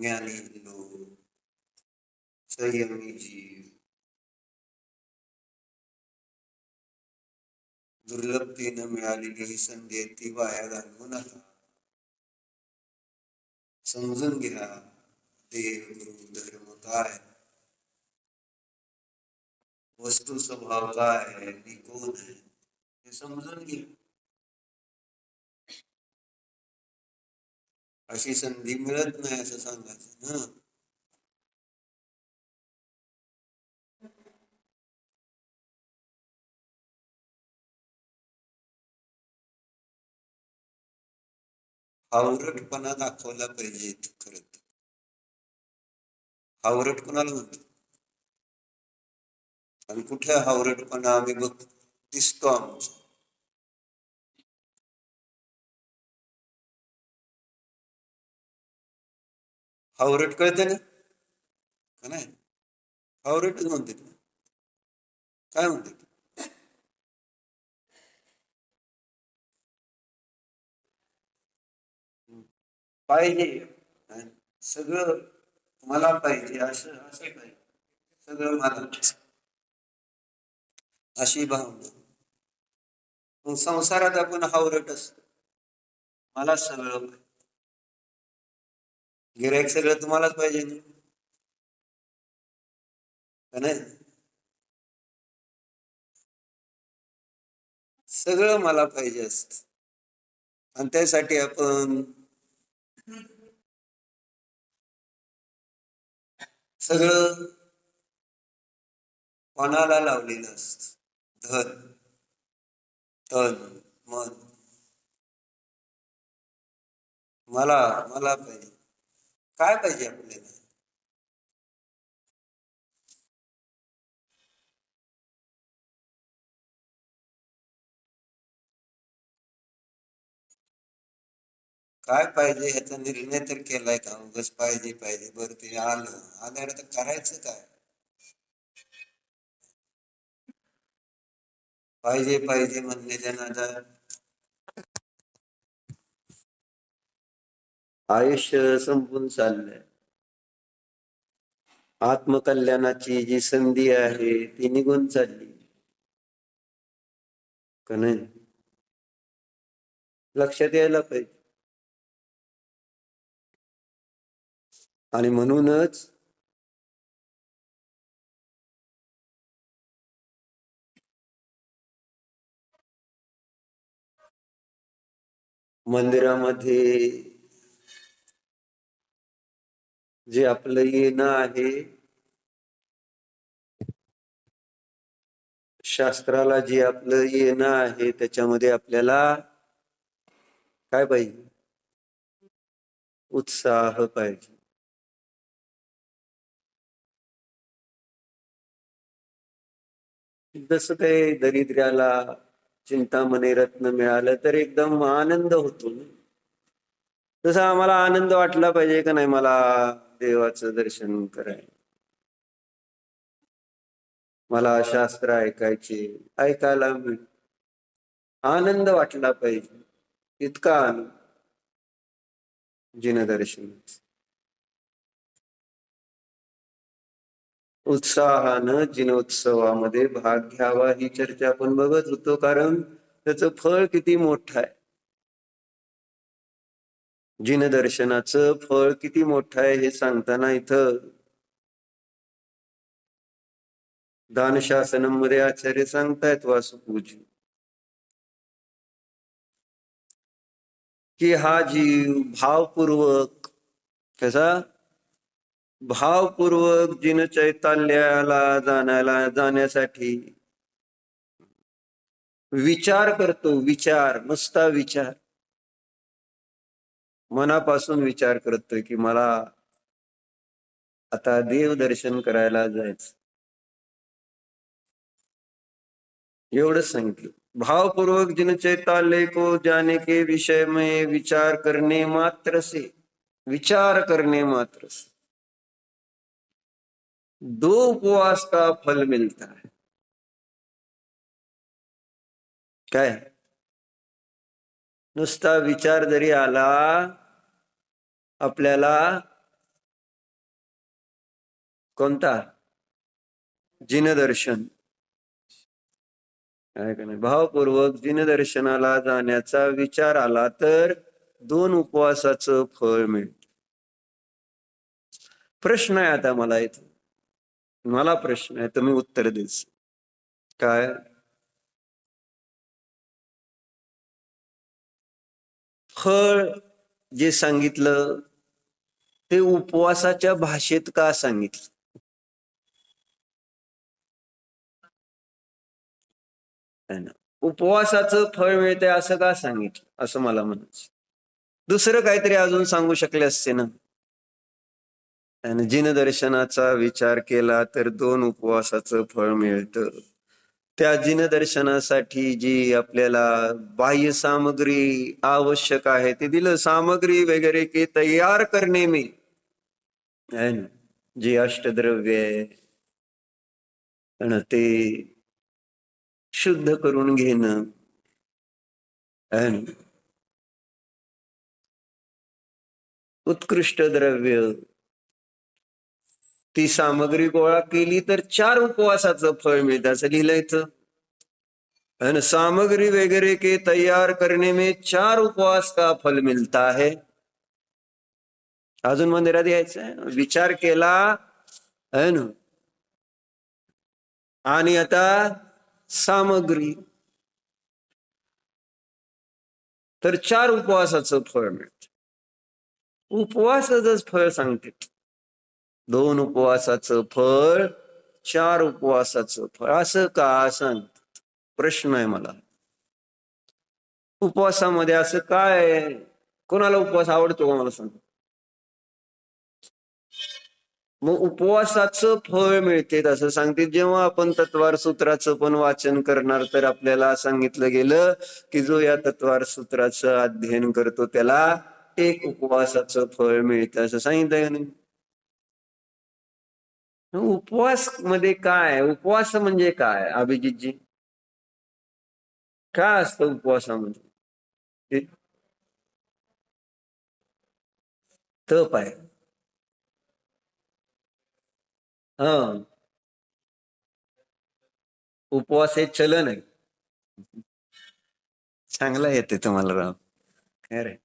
ज्ञानी लोक, संयमी जीव, दुर्लभतेनं मिळालेली ही संधी आहे, ती वाया घालवू नका. समजून घ्या देव, गुरु, धर्म काय, वस्तू स्वभाव काय आहे, मी कोण आहे हे समजून घ्या. अशी संधी मिळत नाही असं सांगायचं ना. हावरटपणा दाखवला पाहिजे खरं. हावरट कोणाला म्हणतो? आणि कुठे हावरटपणा आम्ही बघ दिसतो आमचा? हावरट कळते ना का नाही? हावरटच म्हणते. काय म्हणते? पाहिजे सगळं मला पाहिजे, असं असं पाहिजे, सगळं मला, अशी भावना. मग संसारात आपण हावरट असतो, मला सगळं गिऱ्हाईक सगळं तुम्हालाच पाहिजे का नाही? सगळं मला पाहिजे असत आणि त्यासाठी आपण सगळं कोणाला लावलेलं असत. धन, तन, मन, मला मला पाहिजे. काय पाहिजे आपल्याला? काय पाहिजे ह्याचा निर्णय तर केलाय का? उगाच पाहिजे पाहिजे बरं ते आलं आल्यावर तर करायचं काय? पाहिजे पाहिजे म्हणण्याच्या नादात आयुष्य संपून चाललंय. आत्मकल्याणाची जी संधी आहे ती निघून चालली का नाही? लक्षात यायला पाहिजे. आणि म्हणूनच मंदिरामध्ये जे आपलं येणं आहे, शास्त्राला जे आपलं येणं आहे, त्याच्यामध्ये आपल्याला काय पाहिजे? उत्साह पाहिजे. जसं काही दरिद्र्याला चिंतामणी रत्न मिळालं तर एकदम आनंद होतो ना. तसा आम्हाला आनंद वाटला पाहिजे का नाही? मला देवाचं दर्शन करायला, मला शास्त्र ऐकायला आनंद वाटला पाहिजे. इतका आनंद जिनदर्शन उत्साहानं जिनोत्सवामध्ये भाग घ्यावा ही चर्चा आपण बघत होतो. कारण त्याचं फळ किती मोठं आहे, जिनदर्शनाचं फळ किती मोठं आहे हे सांगताना इथं दानशासनम मध्ये आचार्य सांगतायत वासुपूजी की हा जीव भावपूर्वक, कसा भावपूर्वक जिन चैताल्याला जाण्यासाठी विचार करतो. विचार, नुसता विचार, मनापासून विचार करतोय की मला आता देव दर्शन करायला जायचं. एवढं सांगितलं. भावपूर्वक जिन चैताल्य को जाने के विषय में विचार करने मात्र से, विचार करने मात्र से 2 उपवास का फल मिलता है. काय? नुसता विचार जरी आला आपल्याला कोणता? जिनदर्शन आहे का नाही? भावपूर्वक जिनदर्शनाला जाण्याचा विचार आला तर 2 उपवासाचं फळ मिळतं. प्रश्न आहे आता मला इथे, मला प्रश्न आहे, तुम्ही उत्तर द्यायचं. काय? फळ जे सांगितलं ते उपवासाच्या भाषेत का सांगितलं? है ना? उपवासाचं फळ मिळतंय असं का सांगितलं असं मला म्हणायचं. दुसरं काहीतरी अजून सांगू शकले असते ना. आणि जिनदर्शनाचा विचार केला तर 2 उपवासाचं फळ मिळतं. त्या जिनदर्शनासाठी जी आपल्याला बाह्य सामग्री आवश्यक आहे ते दिलं. सामग्री वगैरे के तयार करणे में, है ना, जी अष्टद्रव्य आहे ते शुद्ध करून घेणं, है ना, उत्कृष्ट द्रव्य, ती सामग्री गोळा केली तर 4 उपवासाचं फळ मिळतं असं लिहिलंय इथं. है ना, सामग्री वगैरे के तैयार करने में 4 उपवास का फल मिलता है. अजून मंदिरात यायचंय, विचार केला, है ना, आणि आता सामग्री, तर 4 उपवासाचं फळ मिळत. उपवासाचंच फळ सांगते. 2 उपवासाचं फळ, 4 उपवासाचं फळ, असं का सांगत? प्रश्न आहे मला. उपवासामध्ये असं काय? कोणाला उपवास आवडतो का मला सांग? मग उपवासाचं फळ मिळते असं सांगते. जेव्हा आपण तत्वार सूत्राचं पण वाचन करणार तर आपल्याला सांगितलं गेलं की जो या तत्वार सूत्राचं अध्ययन करतो त्याला 1 उपवासाचं फळ मिळतं असं सांगितलं का नाही? उपवास मध्ये काय? उपवास म्हणजे काय अभिजितजी? काय असतं उपवासामध्ये? तप आहे. हा, उपवास हे चलन आहे. चांगला येते तुम्हाला राव. खरं,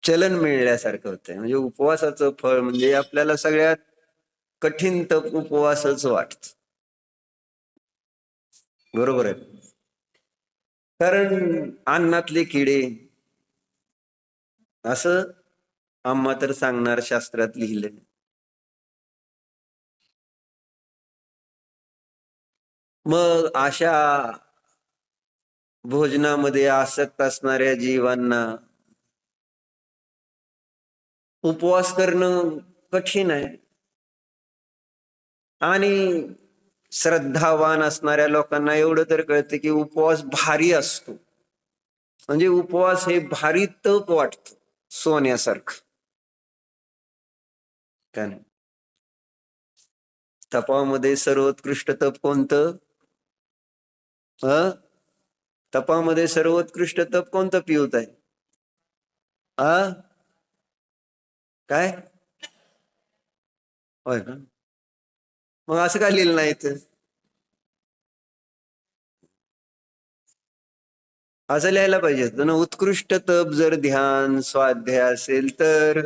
चलन मिळल्यासारखं होतंय. म्हणजे उपवासाचं फळ म्हणजे आपल्याला सगळ्यात कठीण तप उपवासच वाटत. बरोबर आहे. कारण अन्नातले किडे, असं आम्हा तर सांगणार शास्त्रात लिहिलंय. मग अशा भोजनामध्ये आसक्त असणाऱ्या जीवांना उपवास करणं कठीण आहे. आणि श्रद्धावान असणाऱ्या लोकांना एवढं तर कळतं की उपवास भारी असतो. म्हणजे उपवास हे भारी तप वाटत, सोन्यासारखं. काय नाही, तपामध्ये सर्वोत्कृष्ट तप कोणतं? तपामध्ये सर्वोत्कृष्ट तप कोणतं पिऊत आहे? काय? होय का? मग असं काय लिहिलं नाही तर? असं लिहायला पाहिजे ना, उत्कृष्ट तप जर ध्यान स्वाध्याय असेल तर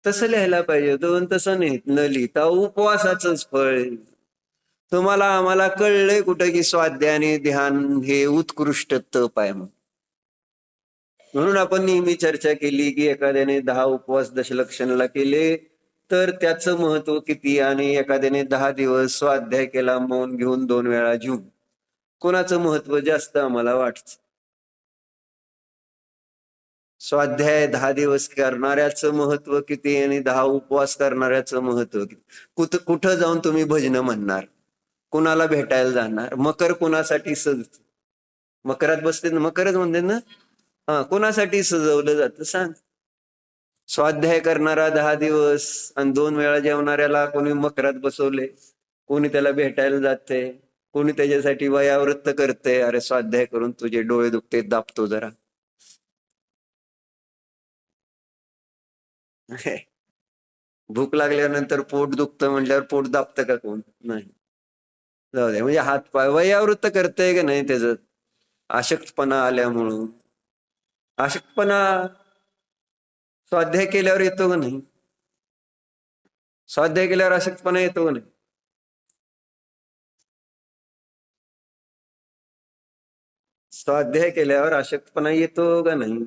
तसं लिहायला पाहिजे होतं. तसं नाही, न लिहिता उपवासाचंच फळ. तुम्हाला आम्हाला कळलंय कुठं की स्वाध्याय आणि ध्यान हे उत्कृष्ट तप आहे म्हणून आपण नेहमी चर्चा केली की एखाद्याने 10 उपवास दशलक्षणला केले तर त्याचं महत्व किती, आणि एखाद्याने 10 दिवस स्वाध्याय केला मौन घेऊन 2 वेळा जेवून, कोणाचं महत्व जास्त आम्हाला वाटत? स्वाध्याय 10 दिवस करणाऱ्याचं महत्व किती आणि 10 उपवास करणाऱ्याचं महत्व किती? कुठं जाऊन तुम्ही भजन म्हणणार? कुणाला भेटायला जाणार? मकर कुणासाठी मकरात बसते ना, मकरच म्हणते ना. हा, कुणासाठी सजवलं जातं सांग? स्वाध्याय करणारा 10 दिवस आणि 2 वेळा जेवणाऱ्याला कोणी मकरात बसवले, कोणी त्याला भेटायला जाते, कोणी त्याच्यासाठी वयावृत्त करते, अरे स्वाध्याय करून तुझे डोळे दुखते, दाबतो जरा. भूक लागल्यानंतर पोट दुखतं म्हटल्यावर पोट दाबतं का कोण? नाही. जाऊ दे. म्हणजे हातपाय वयावृत्त करतंय का नाही त्याच अशक्तपणा आल्यामुळं. अशक्तपणा स्वाध्याय केल्यावर येतो का नाही? स्वाध्याय केल्यावर अशक्तपणा येतो का नाही? स्वाध्याय केल्यावर अशक्तपणा येतो का नाही?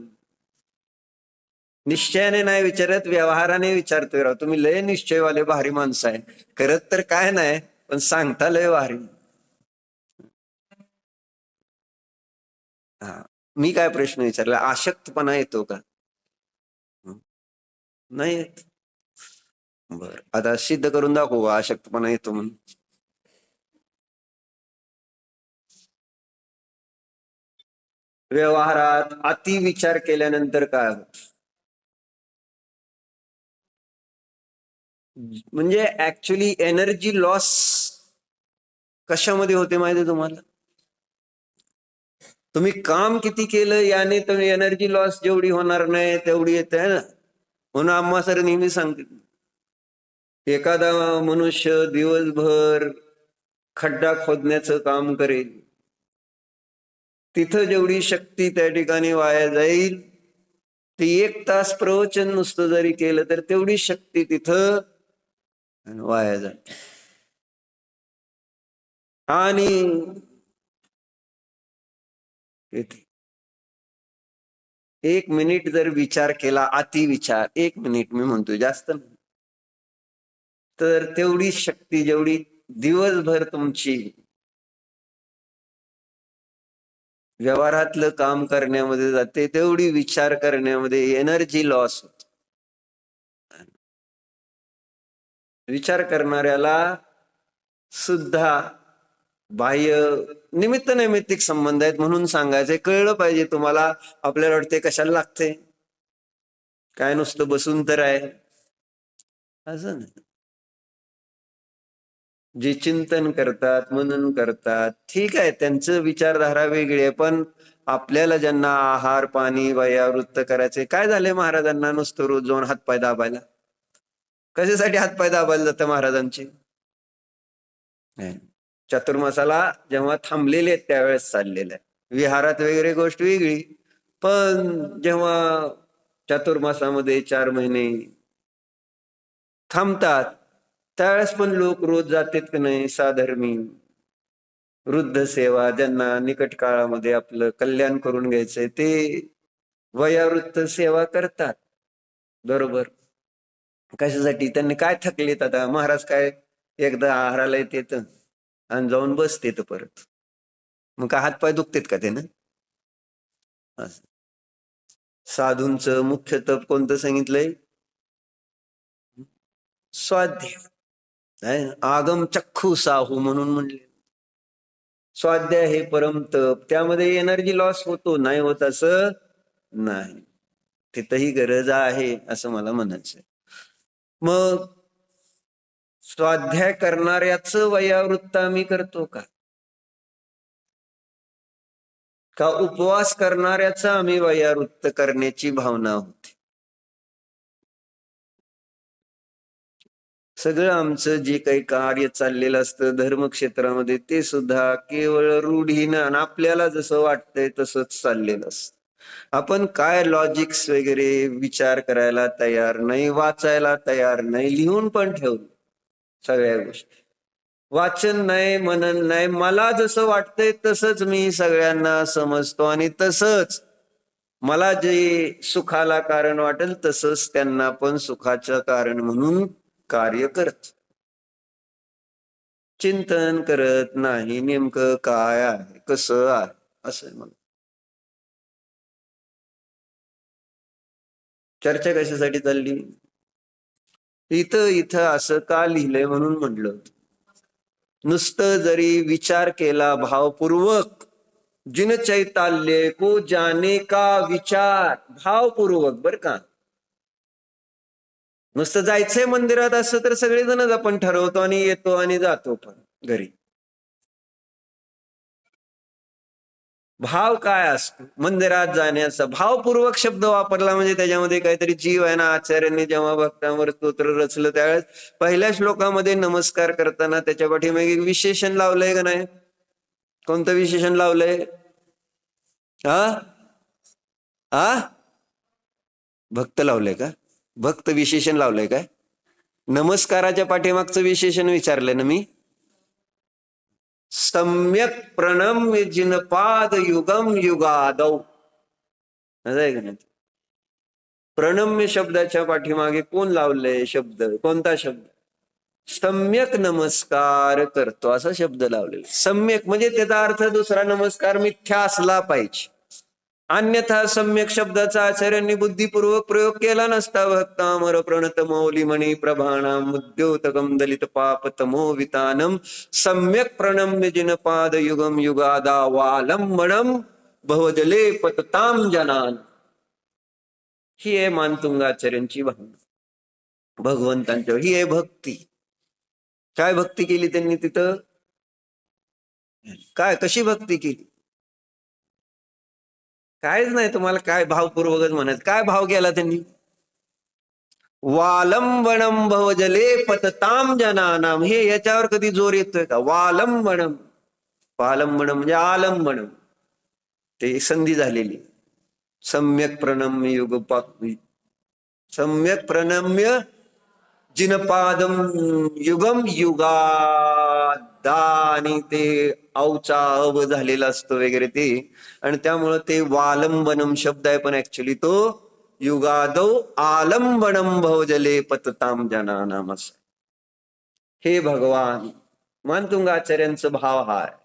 निश्चयाने नाही विचारत, व्यवहाराने विचारतोय. राव तुम्ही लय निश्चयवाले भारी माणसं आहे. करत तर काय नाही, पण सांगता लय भारी. हा, मी काय प्रश्न विचारला? आशक्तपणा येतो का? नाही येत. बर, आता सिद्ध करून दाखवू आशक्तपणा येतो म्हणून. व्यवहारात अति विचार केल्यानंतर काय होत? म्हणजे ऍक्च्युली एनर्जी लॉस कशामध्ये होते माहिती तुम्हाला? तुम्ही काम किती केलं याने तुम्ही एनर्जी लॉस जेवढी होणार नाही तेवढी येते ना. म्हणून आम्हा सर नेहमी सांगते, एखादा मनुष्य दिवसभर खड्डा खोदण्याचं काम करेल, तिथं जेवढी शक्ती त्या ठिकाणी वाया जाईल, ती 1 तास प्रवचन नुसतं जरी केलं तर तेवढी शक्ती तिथं वाया जाते. आणि 1 मिनिट जर विचार केला, अति विचार, 1 मिनिट मी म्हणतो, जास्त नाही, तर तेवढी शक्ती जेवढी दिवसभर तुमची व्यवहारातलं काम करण्यामध्ये जाते, तेवढी विचार करण्यामध्ये एनर्जी लॉस होते. विचार करणाऱ्याला सुद्धा बाह्य निमित्त नैमित्तिक संबंध आहेत म्हणून सांगायचंय. कळलं पाहिजे तुम्हाला. आपल्याला वाटते कशाला लागते, काय नुसतं बसून तर आहे, असं नाही. जे चिंतन करतात, मनन करतात, ठीक आहे, त्यांचं विचारधारा वेगळी आहे. पण आपल्याला ज्यांना आहार पाणी वयावृत्त करायचे, काय झाले महाराजांना नुसतं रोज जाऊन हातपाय दाबायला? कशासाठी हातपाय दाबायला जातं महाराजांचे? चातुर्मासाला जेव्हा थांबलेले आहेत त्यावेळेस चाललेलं आहे. विहारात वगैरे गोष्ट वेगळी, पण जेव्हा चातुर्मासामध्ये 4 महिने थांबतात त्यावेळेस पण लोक रोज जातात की नाही? साधर्मी वृद्ध सेवा, ज्यांना निकट काळामध्ये आपलं कल्याण करून घ्यायचंय, ते वयावृत्त सेवा करतात. बरोबर. कशासाठी? त्यांनी काय थकलेत आता? महाराज काय एकदा आहाराला येतात आणि जाऊन बसतेत परत. मग काय हातपाय दुखतेत का त्यानं? साधूंचं मुख्य तप कोणतं सांगितलंय? स्वाध्याय. आगम चक्षु साहू म्हणून म्हणले. स्वाध्याय हे परम तप. त्यामध्ये एनर्जी लॉस होतो, नाही होत असं नाही. तिथंही गरज आहे असं मला म्हणायचंय. मग स्वाध्याय करणाऱ्याच वयावृत्त आम्ही करतो का? का उपवास करणाऱ्याच आम्ही वयावृत्त करण्याची भावना होती? सगळं आमचं जे काही कार्य चाललेलं असतं धर्मक्षेत्रामध्ये, ते सुद्धा केवळ रूढीनं आणि आपल्याला जसं वाटतंय तसंच चाललेलं असतं. आपण काय लॉजिक्स वगैरे विचार करायला तयार नाही, वाचायला तयार नाही, लिहून पण ठेवलं सगळ्या गोष्टी. वाचन नाही, मनन नाही, मला जसं वाटतंय तसंच मी सगळ्यांना समजतो आणि तसंच मला जे सुखाला कारण वाटेल तसंच त्यांना पण सुखाचं कारण म्हणून कार्य करत. चिंतन करत नाही नेमकं काय आहे, कसं आहे, असं म्हणून. चर्चा कशासाठी चालली? इथं इथं असं का लिहिलंय म्हणून म्हटलं. नुसतं जरी विचार केला भावपूर्वक, जिन चैताल्य को जाने का विचार, भावपूर्वक बर का. नुसतं जायचंय मंदिरात असं तर सगळेजणच आपण ठरवतो आणि येतो आणि जातो पण घरी. भाव काय असतो? मंदिरात जाण्याचा भावपूर्वक शब्द वापरला म्हणजे त्याच्यामध्ये काहीतरी जीव आहे ना. आचार्यांनी जेव्हा भक्तांवर स्तोत्र रचलं त्यावेळेस पहिल्या श्लोकामध्ये नमस्कार करताना त्याच्या पाठीमागे विशेषण लावलंय का नाही? कोणतं विशेषण लावलंय? हा हा भक्त लावलंय का? भक्त विशेषण लावलंय काय? नमस्काराच्या पाठीमागचं विशेषण विचारलंय ना मी. सम्यक प्रणम्य जिनपाद युगम युगादौ, आहे का नाही? प्रणम्य शब्दाच्या पाठीमागे कोण लावलंय शब्द? कोणता शब्द? सम्यक नमस्कार करतो असा शब्द लावलेला. सम्यक म्हणजे त्याचा अर्थ दुसरा नमस्कार मिथ्या असला पाहिजे. अन्यथा सम्यक शब्दाचा आचार्यांनी बुद्धिपूर्वक प्रयोग केला नसता. भक्तामर प्रणत मौलिमणी प्रभाणाम उद्योतकम दलित पाप तमो वितानम सम्यक प्रणम्य जिनपाद युगम युगादा वालंबनम भवजले पतताम जनान. ही आहे मानतुंगाचार्यांची भावना भगवंतांच्या. ही आहे भक्ती. काय भक्ती केली त्यांनी तिथं? काय कशी भक्ती केली? कायच नाही. तुम्हाला काय भावपूर्वकच म्हणायचं. काय भाव केला त्यांनी? वालंबनम भवजले पतताम जनानाम. हे याच्यावर कधी जोर येतोय का? वालंबनम. वालंबनम म्हणजे आलंबनम, ते संधी झालेली. सम्यक प्रणम्य युग सम्यक प्रणम्य जिनपादम युगम युगादा. आणि ते औचा अव झालेला असतो वगैरे ते. आणि त्यामुळं ते वालंबनम शब्द आहे, पण ऍक्च्युली तो युगादौ आलंबनम भवजले पतताम जनानाम. हे भगवान मानतुंगाचार्यांचा भाव हा आहे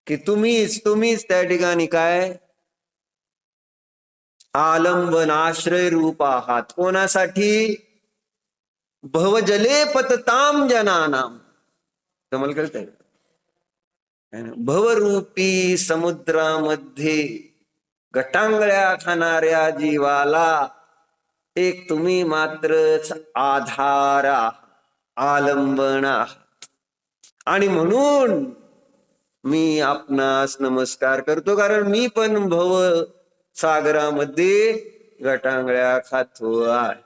की तुम्हीच त्या ठिकाणी काय आलंबन आश्रय रूप आहात. कोणासाठी? भवजले पतताम जनानाम. तुम्हाला कळतंय? भवरूपी समुद्रामध्ये गटांगळ्या खाणाऱ्या जीवाला एक तुम्ही मात्रच आधार आलंबन आहात. आणि म्हणून मी आपणास नमस्कार करतो, कारण मी पण भव सागरामध्ये गटांगळ्या खातो आहे.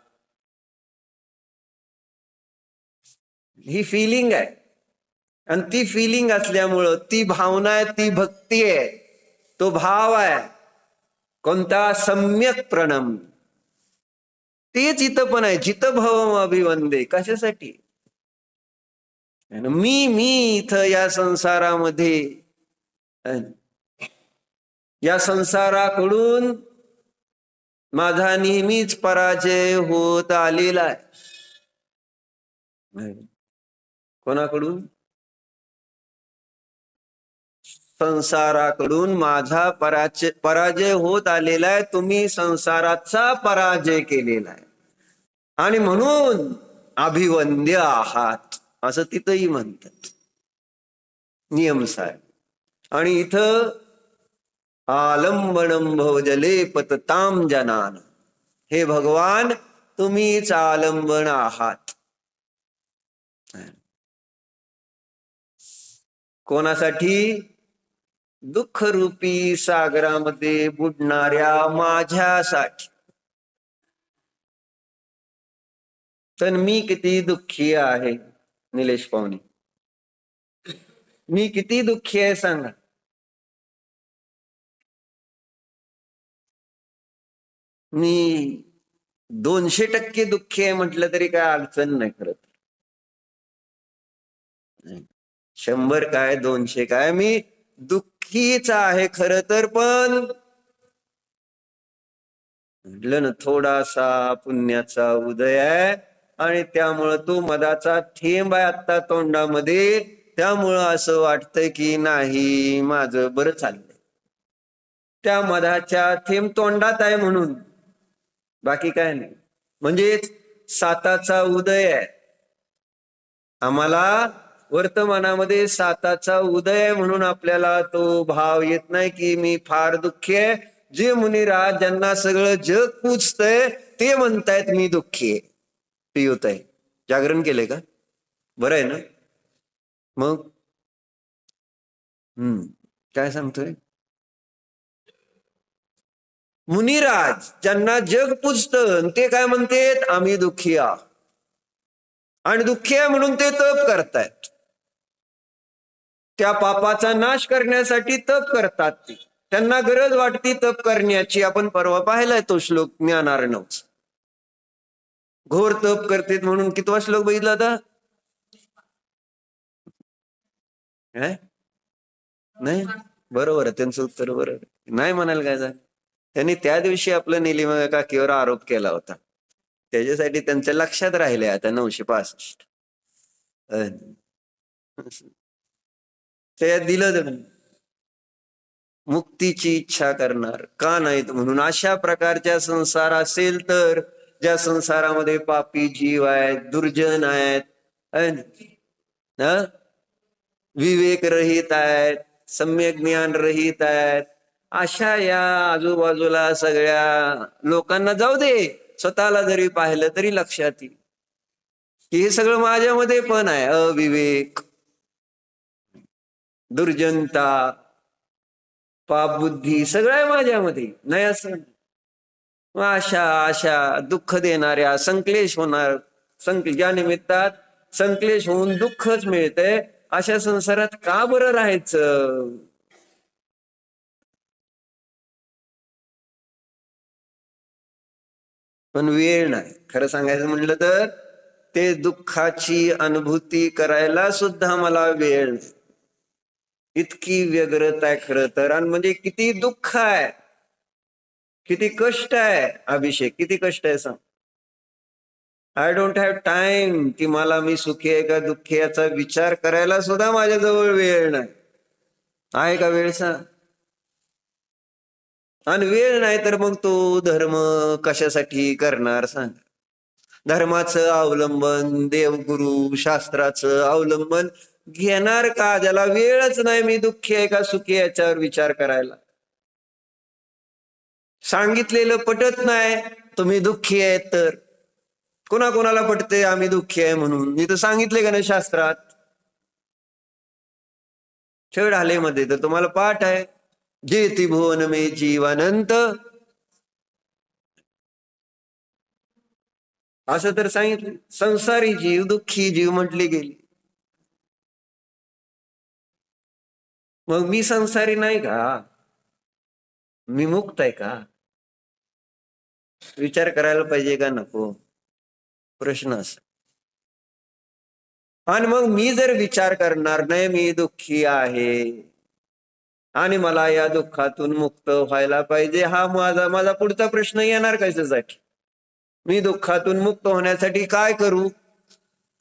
ही फिलिंग आहे. आणि ती फिलिंग असल्यामुळं ती भावना आहे, ती भक्ती आहे, तो भाव आहे. कोणता? सम्यक प्रणम. तेच इथं पण आहे. जित भवम अभिवंदे. कशासाठी? मी इथं या संसारामध्ये, या संसाराकडून माझा नेहमीच पराजय होत आलेला आहे. कोणाकडून? संसाराकडून माझा पराजय होत आलेला आहे. तुम्ही संसाराचा पराजय केलेला आहे आणि म्हणून अभिवंद्य आहात असं तिथंही म्हणतात. नियम साहेब. आणि इथं आलंबनम भवजले पतताम जनान. हे भगवान तुम्हीच आलंबन आहात. कोणासाठी? दुःखरूपी सागरामध्ये बुडणाऱ्या माझ्यासाठी. तर मी किती दुःखी आहे निलेश पाहुणे, मी किती दुःखी आहे सांगा. मी 200% दुःखी आहे म्हटलं तरी काय अडचण नाही. खरं 100 काय 200 काय, मी दुःखीच आहे खर तर. पण म्हटलं ना, थोडासा पुण्याचा उदय आहे आणि त्यामुळं तो मधाचा थेंब आहे आता तोंडामध्ये. त्यामुळं असं वाटतंय की नाही माझं बरं चाललंय. त्या मधाच्या थेंब तोंडात आहे म्हणून, बाकी काय नाही. म्हणजे साताचा उदय आहे. आम्हाला वर्तमानामध्ये साताचा उदय आहे म्हणून आपल्याला तो भाव येत नाही की मी फार दुःखी आहे. जे मुनिराज ज्यांना सगळं जग पूजतंय ते म्हणतायत मी दुःखी आहे. पियुत आहे. जागरण केलंय का? बरं आहे ना मग? काय सांगतोय? मुनिराज ज्यांना जग पुजतं ते काय म्हणतात, आम्ही दुःखी आहोत. आणि दुःखी आहे म्हणून ते तप करतायत. त्या पापाचा नाश करण्यासाठी तप करतात. ते त्यांना गरज वाटती तप करण्याची. आपण परवा पाहिलाय तो श्लोक ज्ञानार्णव. घोर तप करतेत म्हणून कितवा श्लोक बघितला होता? नाही, बरोबर आहे त्यांचं उत्तर. बरोबर नाही म्हणाल काय झालं. त्यांनी त्या दिवशी आपलं निलिमा काकीवर आरोप केला होता, त्याच्यासाठी त्यांच्या लक्षात राहिले आता 965. त्यात दिलं मुक्तीची इच्छा करणार का नाहीत म्हणून. अशा प्रकारच्या संसार असेल तर, ज्या संसारामध्ये पापी जीव आहेत, दुर्जन आहेत, विवेक रहित आहेत, सम्यक ज्ञान रहित आहेत, अशा या आजूबाजूला सगळ्या लोकांना जाऊ दे, स्वतःला जरी पाहिलं तरी लक्षात येईल की हे सगळं माझ्यामध्ये पण आहे. अविवेक, दुर्जनता, पाप बुद्धी सगळं आहे माझ्यामध्ये, नाही असं. अशा अशा दुःख देणाऱ्या, संक्लेश होणार, ज्या निमित्तात संक्लेश होऊन दुःखच मिळतंय, अशा संसारात का बरं राहायचं. पण वेळ नाही. खरं सांगायचं म्हटलं तर ते दुःखाची अनुभूती करायला सुद्धा मला वेळ नाही. इतकी व्यग्रता आहे खरं तर. आणि म्हणजे किती दुःख आहे, किती कष्ट आहे अभिषेक, किती कष्ट आहे सांग. आय डोंट हॅव टाइम की मला मी सुखी आहे का दुःखी याचा विचार करायला सुद्धा माझ्याजवळ वेळ नाही. आहे का वेळ सांग. आणि वेळ नाही तर मग तो धर्म कशासाठी करणार सांग. धर्माचं अवलंबन, देवगुरु शास्त्राचं अवलंबन घेणार का ज्याला वेळच नाही मी दुःखी आहे का सुखी याच्यावर विचार करायला. सांगितलेलं पटत नाही तुम्ही दुःखी आहेत तर. कोणाकोणाला पटते आम्ही दुःखी आहे म्हणून. मी तर सांगितले का नाही शास्त्रात. छळ आलेमध्ये तर तुम्हाला पाठ आहे, जेती भुवन मे जीवानंत, असं तर सांगितलं. संसारी जीव, दुःखी जीव म्हटली गेली. मग मी संसारी नाही का, मी मुक्त आहे का, विचार करायला पाहिजे का नको, प्रश्न असा. आणि मग मी जर विचार करणार नाही मी दुःखी आहे आणि मला या दुःखातून मुक्त व्हायला पाहिजे, हा माझा पुढचा प्रश्न येणार कशासाठी. मी दुःखातून मुक्त होण्यासाठी काय करू,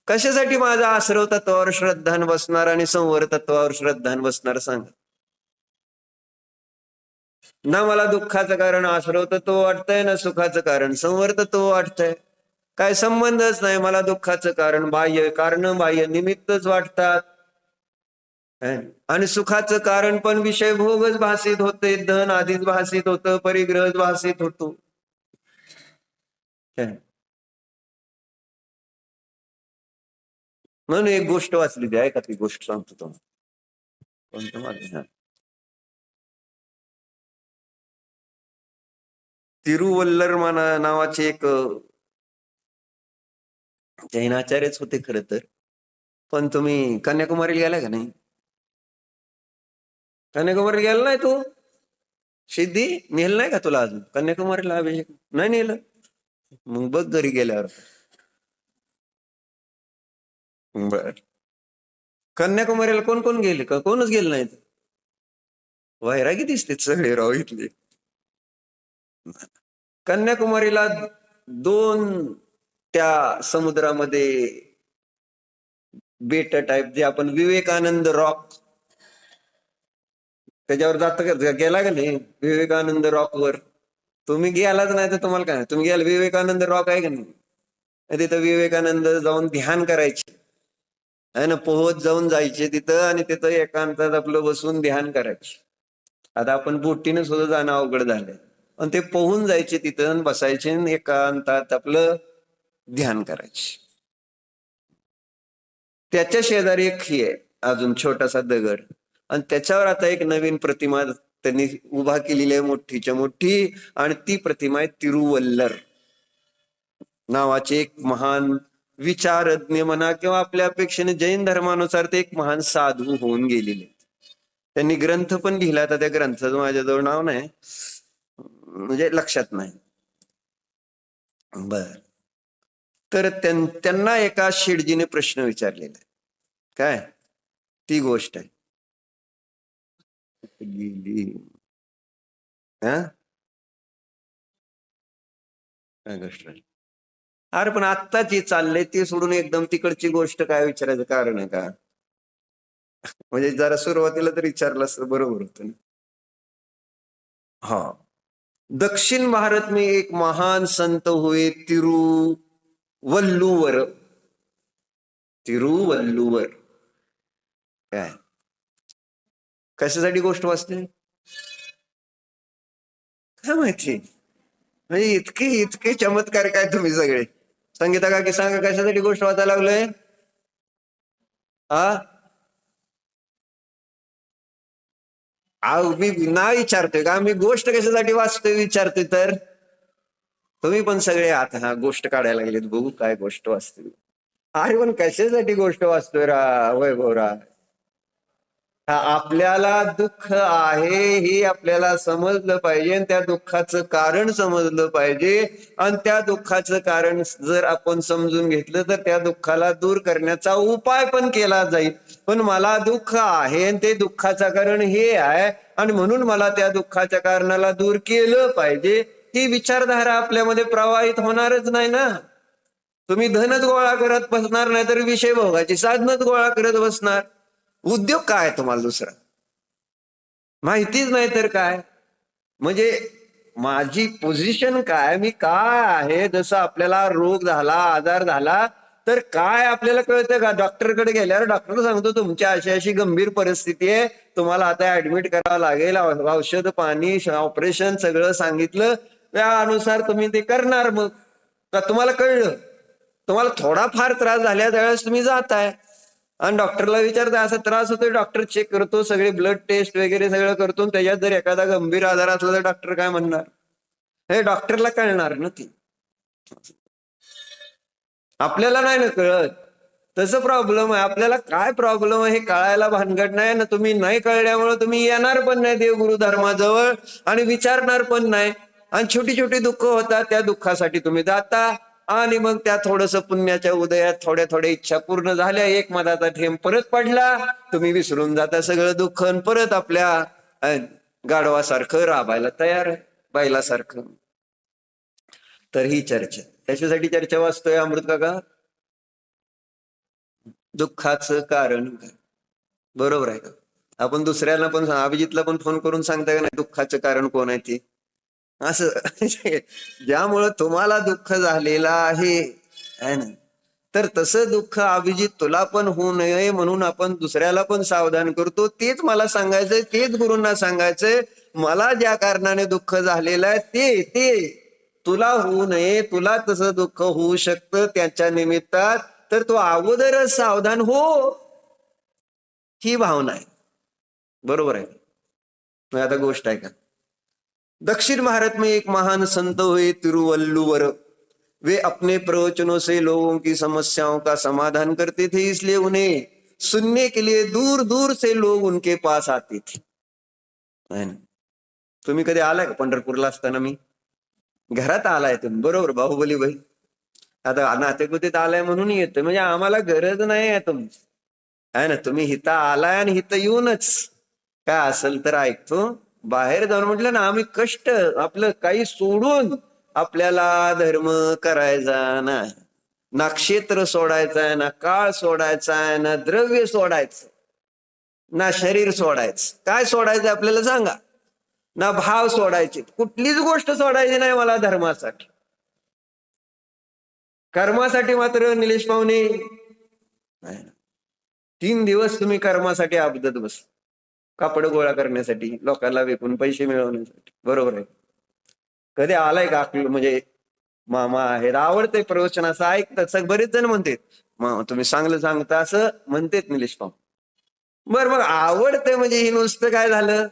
कशासाठी माझा आश्रव तत्वावर श्रद्धान बसणार आणि संवर तत्वावर श्रद्धान बसणार सांग. ना मला दुःखाचं कारण आश्रव तत्व वाटतंय, ना सुखाचं कारण संवर तत्व वाटतंय. काय संबंधच नाही. मला दुःखाचं कारण बाह्य कारण, बाह्य निमित्तच वाटतात. आणि सुखाचं कारण पण विषय भोगच भासित होते, धन आधीच भासित होतं, परिग्रह भासित होतो. म्हणून एक गोष्ट वाचली आहे का, ती गोष्ट सांगतो तुम्हाला. तिरुवल्लर नावाचे एक जैनाचार्यच होते खर तर. पण तुम्ही कन्याकुमारीला गेलाय का नाही. कन्याकुमारी गेला नाही तू. सिद्धी नेल नाही का तुला अजून कन्याकुमारीला अभिषेक नाही नेलं. मग बघ घरी गेल्यावर. बर, कन्याकुमारीला कोण कोण गेले का, कोणच गेलं नाही. वैरागी दिसते सगळे राव इथले. कन्याकुमारीला दोन त्या समुद्रामध्ये बेट टाईप, जे आपण विवेकानंद रॉक, त्याच्यावर जात गेला का नाही. विवेकानंद रॉक वर तुम्ही गेलाच नाही तर तुम्हाला काय, तुम्ही गेला विवेकानंद रॉक आहे का नाही, तिथं विवेकानंद जाऊन ध्यान करायचे आहे ना, पोहत जाऊन जायचे तिथं आणि तिथं एकांतात आपलं बसून ध्यान करायचे. आता आपण बोटीनं सुद्धा जाणं अवघड झालंय, पण ते पोहून जायचे तिथं बसायचे एकांतात आपलं ध्यान करायचे. त्याच्या शेजारी एक ही आहे अजून छोटासा दगड, आणि त्याच्यावर आता एक नवीन प्रतिमा त्यांनी उभा केलेली आहे मोठीच्या मोठी, आणि ती प्रतिमा आहे तिरुवल्लर नावाचे एक महान विचारज्ञ म्हणा, किंवा आपल्या अपेक्षेने जैन धर्मानुसार ते एक महान साधू होऊन गेलेले. त्यांनी ग्रंथ पण लिहिला, तर त्या ग्रंथाचं माझ्याजवळ नाव नाही, म्हणजे लक्षात नाही. बर, तर त्यांना एका शेठजीने प्रश्न विचारलेला आहे. काय ती गोष्ट आहे? काय गोष्ट आहे? अरे पण आत्ता जे चाललंय ते सोडून एकदम तिकडची गोष्ट काय विचारायचं कारण आहे का? म्हणजे जरा सुरुवातीला तर विचारलं असतं बरोबर होतं ना. हा, दक्षिण भारत में एक महान संत हुए तिरुवल्लुवर. तिरुवल्लुवर काय कशासाठी गोष्ट वाचते काय माहिती? म्हणजे इतके इतके चमत्कार काय तुम्ही सगळे सांगितलं का? की सांगा कशासाठी गोष्ट वाचायला लागलोय? मी ना विचारतोय का? मी गोष्ट कशासाठी वाचतोय विचारतोय, तर तुम्ही पण सगळे आता हा गोष्ट काढायला लागलेत. बघू काय गोष्ट वाचतोय. अरे पण कशासाठी गोष्ट वाचतोय वैभवरा? आपल्याला दुःख आहे हे आपल्याला समजलं पाहिजे, आणि त्या दुःखाचं कारण समजलं पाहिजे, आणि त्या दुःखाचं कारण जर आपण समजून घेतलं तर त्या दुःखाला दूर करण्याचा उपाय पण केला जाईल. पण मला दुःख आहे आणि ते दुःखाचं कारण हे आहे, आणि म्हणून मला त्या दुःखाच्या कारणाला दूर केलं पाहिजे, ही विचारधारा आपल्यामध्ये प्रवाहित होणारच नाही ना. तुम्ही धनच गोळा करत बसणार, नाही तर विषय भोगाची साधनच गोळा करत बसणार. उद्योग काय तुम्हाला दुसरा माहितीच नाही तर काय? म्हणजे माझी पोझिशन काय, मी काय आहे, जसं आपल्याला रोग झाला, आजार झाला, तर काय आपल्याला कळतं का? डॉक्टरकडे गेल्यावर डॉक्टर सांगतो तुमची अशी अशी गंभीर परिस्थिती आहे, तुम्हाला आता ऍडमिट करावं लागेल, औषध पाणी ऑपरेशन सगळं सांगितलं, त्यानुसार तुम्ही ते करणार. मग का तुम्हाला कळलं? तुम्हाला थोडाफार त्रास झाल्या त्यावेळेस तुम्ही जाताय आणि डॉक्टरला विचारता असा त्रास होतोय, डॉक्टर चेक करतो, सगळे ब्लड टेस्ट वगैरे सगळं करतो, त्याच्यात जर एखादा गंभीर आजार असला तर डॉक्टर काय म्हणणार? हे डॉक्टरला कळणार ना, ती आपल्याला नाही ना कळत. तसं प्रॉब्लेम आहे. आपल्याला काय प्रॉब्लेम आहे हे कळायला भानगड नाही ना. तुम्ही नाही कळल्यामुळे तुम्ही येणार पण नाही देवगुरु धर्माजवळ आणि विचारणार पण नाही, आणि छोटी छोटी दुःख होतात, त्या दुःखासाठी तुम्ही जाता, आणि मग त्या थोडस पुण्याच्या उदयात थोड्या थोड्या इच्छा पूर्ण झाल्या, एक मधाचा थेंब परत पडला, तुम्ही विसरून जाता सगळं दुःख, परत आपल्या गाढवासारखं राबायला तयार आहे, बैलासारखं. तर ही चर्चा, त्याच्यासाठी चर्चा वाचतोय अमृत काका. दुःखाचं कारण काय? बरोबर आहे का? आपण दुसऱ्याला पण अभिजितला पण फोन करून सांगता का नाही दुःखाचं कारण कोण आहे ते? असं ज्यामुळं तुम्हाला दुःख झालेलं आहे ना, तर तसं दुःख अभिजित तुला पण होऊ नये म्हणून आपण दुसऱ्याला पण सावधान करतो. तेच मला सांगायचंय, तेच गुरूंना सांगायचंय. मला ज्या कारणाने दुःख झालेलं आहे ते ते तुला होऊ नये, तुला तसं दुःख होऊ शकतं त्याच्या निमित्तात, तर तो अगोदरच सावधान हो, ही भावना आहे. बरोबर आहे. मग आता गोष्ट आहे का? दक्षिण भारत में एक महान संत हुए तिरुवल्लुवर, वे अपने प्रवचनों से लोगों की समस्याओं का समाधान करते थे, इसलिए उन्हें सुनने के लिए दूर दूर से लोग उनके पास आते थे. तुम्ही कधी आलाय का पंढरपूरला असताना? मी घरात आलाय तुम्ही, बरोबर बाहुबली भाई, आता नातेगुतीत आलाय म्हणून येतोय, म्हणजे आम्हाला गरज नाही आहे तुमची, आहे ना. तुम्ही हिता आलाय आणि हिथं येऊनच काय असेल तर ऐकतो. बाहेर जाऊन म्हटलं ना, आम्ही कष्ट आपलं काही सोडून आपल्याला धर्म करायचा नाही, ना क्षेत्र सोडायचं आहे, ना काळ सोडायचा आहे, ना द्रव्य सोडायचं, ना शरीर सोडायचं. काय सोडायचं आपल्याला सांगा? ना भाव सोडायचे, कुठलीच गोष्ट सोडायची नाही मला धर्मासाठी. कर्मासाठी मात्र निलेश पाहुणे 3 दिवस तुम्ही कर्मासाठी अबदत बस, कापड गोळा करण्यासाठी, लोकांना विकून पैसे मिळवण्यासाठी. बरोबर आहे? कधी आलाय का? म्हणजे मामा आहेत, आवडते प्रवचन, असं ऐकतात बरेच जण म्हणतात तुम्ही चांगलं सांगता असं म्हणतात निलेश पाहू. बर, मग आवडते म्हणजे हे नुसतं काय झालं?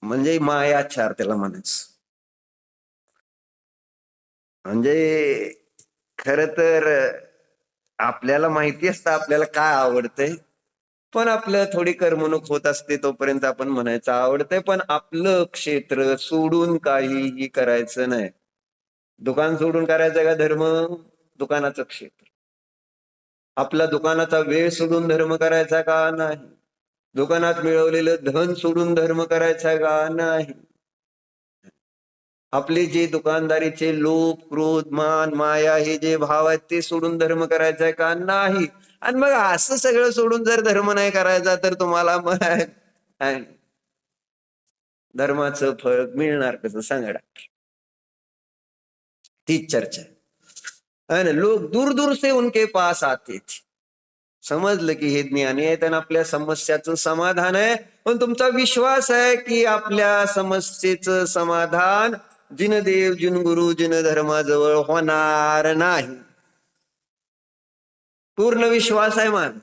म्हणजे मायाचार त्याला म्हणायचं. म्हणजे खर तर आपल्याला माहिती असतं आपल्याला काय आवडतंय, पण आपलं थोडी करमणूक होत असते तोपर्यंत आपण म्हणायचं आवडतंय, पण आपलं क्षेत्र सोडून काहीही करायचं नाही. दुकान सोडून करायचं का धर्म? दुकानाचं क्षेत्र. आपला दुकानाचा वेळ सोडून धर्म करायचा का? नाही. दुकानात मिळवलेलं धन सोडून धर्म करायचा का? नाही. आपले जे दुकानदारीचे लोभ, क्रोध, मान, माया हे जे भाव आहेत ते सोडून धर्म करायचा का? नाही. आणि मग असं सगळं सोडून जर धर्म नाही करायचा तर तुम्हाला मग धर्माचं फळ मिळणार कसं सांगा डॉक्टर? तीच चर्चा है ना. लोक दूर दूर से उनके पास आते थे. समजलं की हे ज्ञानी आहेत आणि आपल्या समस्याचं समाधान आहे, पण तुमचा विश्वास आहे की आपल्या समस्येचं समाधान जिन देव, जिन गुरु, जिन धर्माजवळ होणार नाही. पूर्ण विश्वास आहे मान.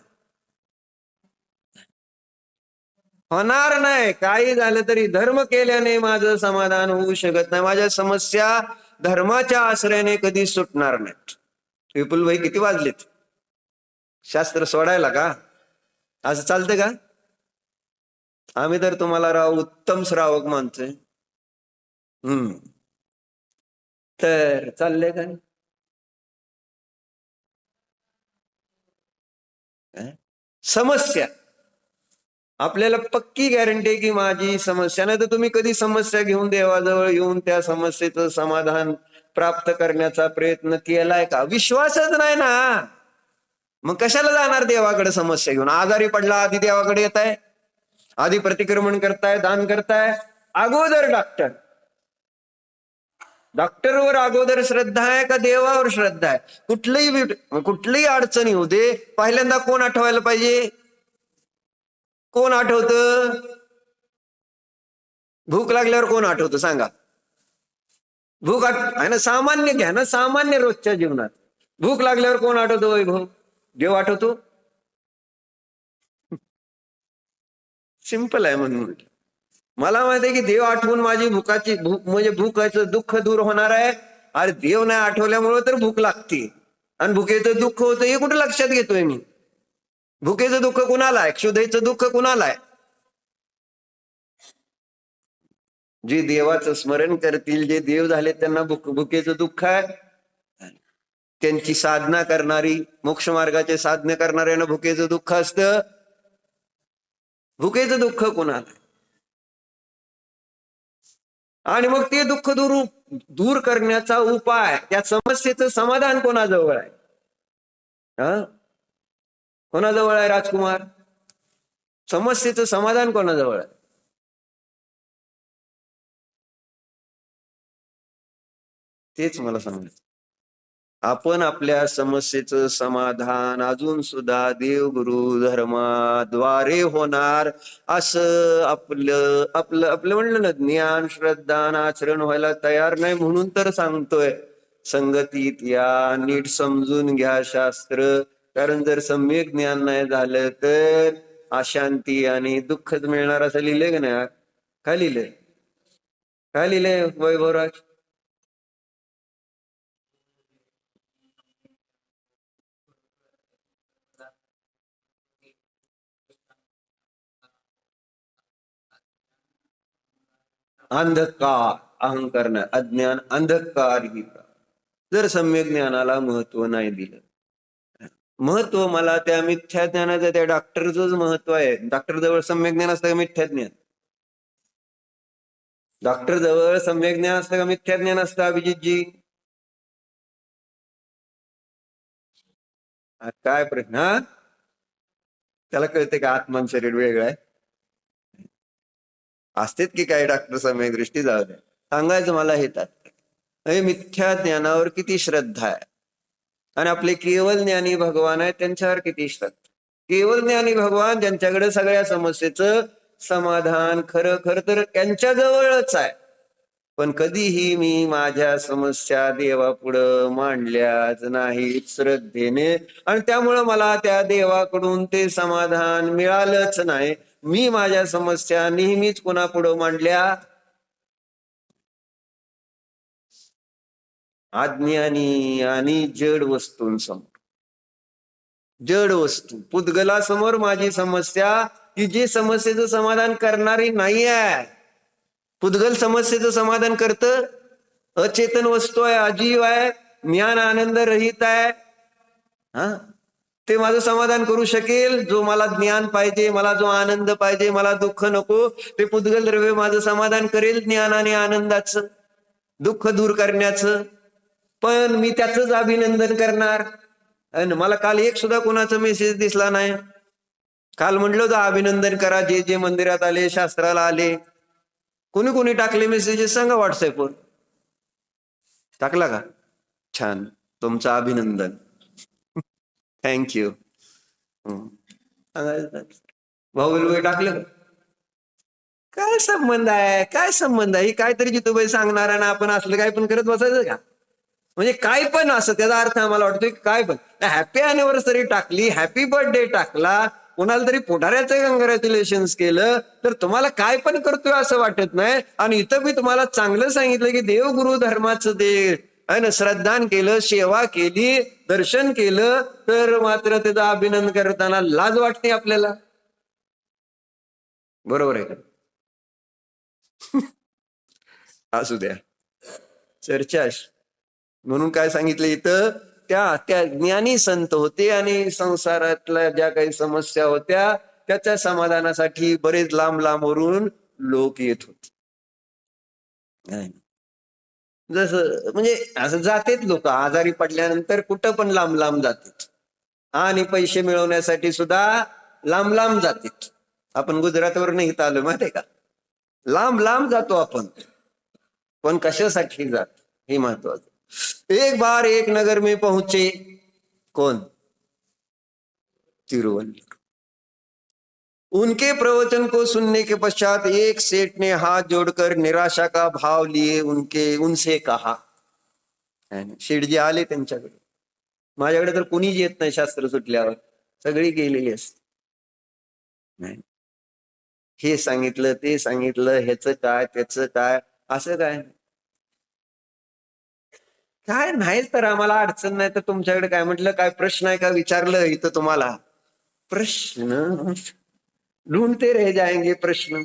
होणार नाही. काही झालं तरी धर्म केल्याने माझं समाधान होऊ शकत नाही. माझ्या समस्या धर्माच्या आश्रयाने कधी सुटणार नाहीत. विपुलभाई किती वाजलेत? शास्त्र सोडायला का? असं चालतं का? आम्ही तर तुम्हाला राव उत्तम श्रावक मानतोय. तर चाललंय का? समस्या आपल्याला पक्की गॅरंटी आहे की माझी समस्या नाही, तर तुम्ही कधी समस्या घेऊन देवाजवळ येऊन त्या समस्येचं समाधान प्राप्त करण्याचा प्रयत्न केलाय का? विश्वासच नाही ना. मग कशाला जाणार देवाकडे समस्या घेऊन? आजारी पडला आधी देवाकडे येत आहे, आधी प्रतिक्रमण करताय, दान करताय, अगोदर डॉक्टरवर अगोदर श्रद्धा आहे का देवावर श्रद्धा आहे? कुठलीही अडचणी होते पहिल्यांदा कोण आठवायला पाहिजे? कोण आठवतं? भूक लागल्यावर कोण आठवतं सांगा? भूक आहे ना, सामान्य घ्या ना, सामान्य रोजच्या जीवनात भूक लागल्यावर कोण आठवतो? वैभव, देव आठवतो? सिंपल आहे म्हणून मला माहिती आहे की देव आठवून माझी भूक म्हणजे भूकाचं दुःख दूर होणार आहे. अरे देव नाही आठवल्यामुळे तर भूक लागते आणि भुकेचं दुःख होतं हे कुठं लक्षात घेतोय मी? भुकेचं दुःख कुणाला आहे? क्षुधेचं दुःख कुणाला आहे? जे देवाचं स्मरण करतील, जे देव झाले त्यांना भुकेचं दुःख आहे. त्यांची साधना करणारी, मोक्ष मार्गाचे साधना करणाऱ्यांना भुकेचं दुःख असतं. भुकेचं दुःख कोणाला? आणि मग ते दुःख दूर करण्याचा उपाय, त्या समस्येचं समाधान कोणाजवळ आहे? कोणाजवळ आहे राजकुमार? समस्येचं समाधान कोणाजवळ आहे? तेच मला सांगायचं. आपण आपल्या समस्येचं समाधान अजून सुद्धा देव, गुरु, धर्माद्वारे होणार असं आपलं आपलं आपलं म्हणलं ना, ज्ञान, श्रद्धा, आचरण व्हायला तयार नाही. म्हणून तर सांगतोय संगतीत या, नीट समजून घ्या शास्त्र. कारण जर सम्यक ज्ञान नाही झालं तर अशांती आणि दुःखच मिळणार असं लिहिलंय का नाही? काय लिहिलंय? काय लिहिलंय वैभवराज? अंधकार, अहंकार नाही, अज्ञान, अंधकार ही. जर सम्यक ज्ञानाला महत्व नाही दिलं, महत्व मला त्या मिथ्या ज्ञानाचं, त्या डॉक्टरच महत्व आहे. डॉक्टर जवळ सम्यक ज्ञान असतं का मिथ्या ज्ञान? डॉक्टर जवळ सम्यक ज्ञान असतं का मिथ्या ज्ञान असतं? अभिजितजी काय प्रश्न? त्याला कळते का आत्मान शरीर वेगळं आहे? असतेच की काही डॉक्टर सम्यक दृष्टी. जाऊ द्या, सांगायचं मला हे तात्पर्य. मिथ्या ज्ञानावर किती श्रद्धा आहे आणि आपले केवळ ज्ञानी भगवान आहे त्यांच्यावर किती श्रद्धा. केवळ ज्ञानी भगवान ज्यांच्याकडे सगळ्या समस्येचं समाधान खरं खरं तर त्यांच्या जवळच आहे. पण कधीही मी माझ्या समस्या देवापुढं मांडल्याच नाहीत श्रद्धेने, आणि त्यामुळं मला त्या देवाकडून ते समाधान मिळालंच नाही. मी माझ्या समस्या नेहमीच कोणापुढे मांडल्या? अज्ञानी आणि जड वस्तूंसमोर. जड वस्तू पुद्गलासमोर माझी समस्या, की जे समस्येचं समाधान करणारी नाही आहे. पुद्गल समस्येचं समाधान करतं? अचेतन वस्तू आहे, अजीव आहे, ज्ञान आनंद रहित आहे. हा, ते माझं समाधान करू शकेल? जो मला ज्ञान पाहिजे, मला जो आनंद पाहिजे, मला दुःख नको, ते पुद्गल द्रव्य माझं समाधान करेल ज्ञान आणि आनंदाचं, दुःख दूर करण्याचं. पण मी त्याचंच अभिनंदन करणार. मला काल एक सुद्धा कोणाचा मेसेज दिसला नाही. काल म्हटलं होतं अभिनंदन करा जे जे मंदिरात आले, शास्त्राला आले. कोणी कोणी टाकले मेसेजेस सांगा व्हॉट्सअपवर. टाकला का? छान, तुमचं अभिनंदन. थँक्यू. भाऊ टाकलं. काय संबंध आहे? काय संबंध आहे? ही काहीतरी जितूबाई सांगणार आणि आपण असलं काय पण करत बसायचं का? म्हणजे काय पण असं, त्याचा अर्थ आम्हाला वाटतोय काय पण. हॅपी अॅनिव्हर्सरी टाकली, हॅपी बर्थडे टाकला, कोणाला तरी पुढाऱ्याचं कॉंग्रॅच्युलेशन्स केलं, तर तुम्हाला काय पण करतोय असं वाटत नाही. आणि इथं मी तुम्हाला चांगलं सांगितलं की देव गुरु धर्माचं दे आणि श्रद्धान केलं, सेवा केली, दर्शन केलं, तर मात्र त्याचं अभिनंदन करताना लाज वाटते आपल्याला. बरोबर आहे का? असू द्या, चर्चा. म्हणून काय सांगितलं इथं, त्या ज्ञानी संत होते आणि संसारातल्या ज्या काही समस्या होत्या त्याच्या समाधानासाठी बरेच लांब लांबवरून लोक येत होते. जसं म्हणजे असं जातेत लोक आजारी पडल्यानंतर, कुठं पण लांब लांब जातात. आणि पैसे मिळवण्यासाठी सुद्धा लांब लांब जातात. आपण गुजरातवर नाही आलो माहितीये का? लांब लांब जातो आपण, पण कशासाठी जात हे महत्वाचं. एक बार एक नगर में पहुंचे. कौन? तिरुवल्लुवर. उनके प्रवचन को सुनने के पश्चात एक सेठ ने हाथ जोड़कर निराशा का भाव लिए उनसे कहा. शेठजी आले त्यांच्याकडे. माझ्याकडे तर कोणीच येत नाही शास्त्र सुटल्यावर, सगळी गेलेली असते. नाही, हे सांगितलं ते सांगितलं, ह्याचं काय त्याचं काय, असं काय काय नाही. तर आम्हाला अडचण नाही तर तुमच्याकडे काय म्हटलं, काय प्रश्न आहे का विचारलं इथं तुम्हाला? प्रश्न ढूंढते रह जाएंगे प्रश्न.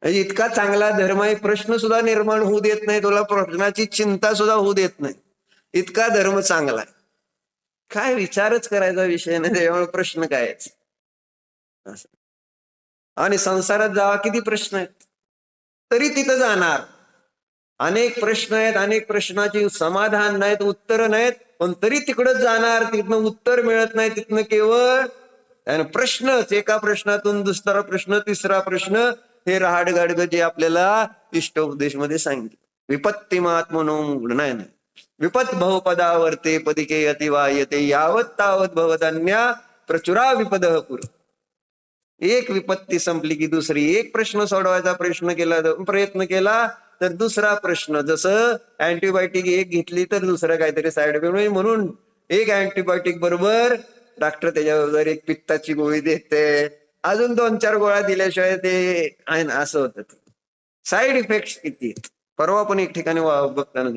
इतका चांगला धर्म आहे, प्रश्न सुद्धा निर्माण होऊ देत नाही, तुला प्रश्नाची चिंता सुद्धा होऊ देत नाही. इतका धर्म चांगला आहे. काय विचारच करायचा विषय नाही, त्यामुळे प्रश्न काय. आणि संसारात जावा किती प्रश्न आहेत, तरी तिथं जाणार. अनेक प्रश्न आहेत, अनेक प्रश्नाची समाधान नाहीत, उत्तर नाहीत, पण तरी तिकडच जाणार. तिथनं उत्तर मिळत नाही, तिथनं केवळ प्रश्नच. एका प्रश्नातून दुसरा प्रश्न, तिसरा प्रश्न. हे रहाडगाडग जे आपल्याला इष्टोपदेश मध्ये सांगितलं. विपत्तिमात म्हणून नाही, विपत बहुपदावर्ते पदिके अतिवायते यावत तावत भवदन्या प्रचुरा विपद पुर. एक विपत्ती संपली की दुसरी. एक प्रश्न सोडवायचा प्रयत्न केला तर दुसरा प्रश्न. जसं अँटीबायोटिक एक घेतली तर दुसरं काहीतरी साईड इफेक्ट. म्हणून एक अँटीबायोटिक बरोबर डॉक्टर त्याच्याबरोबर एक पित्ताची गोळी देते, अजून 2-4 गोळ्या दिल्याशिवाय ते असं होतं. साईड इफेक्ट किती. परवा पण एक ठिकाणी बघताना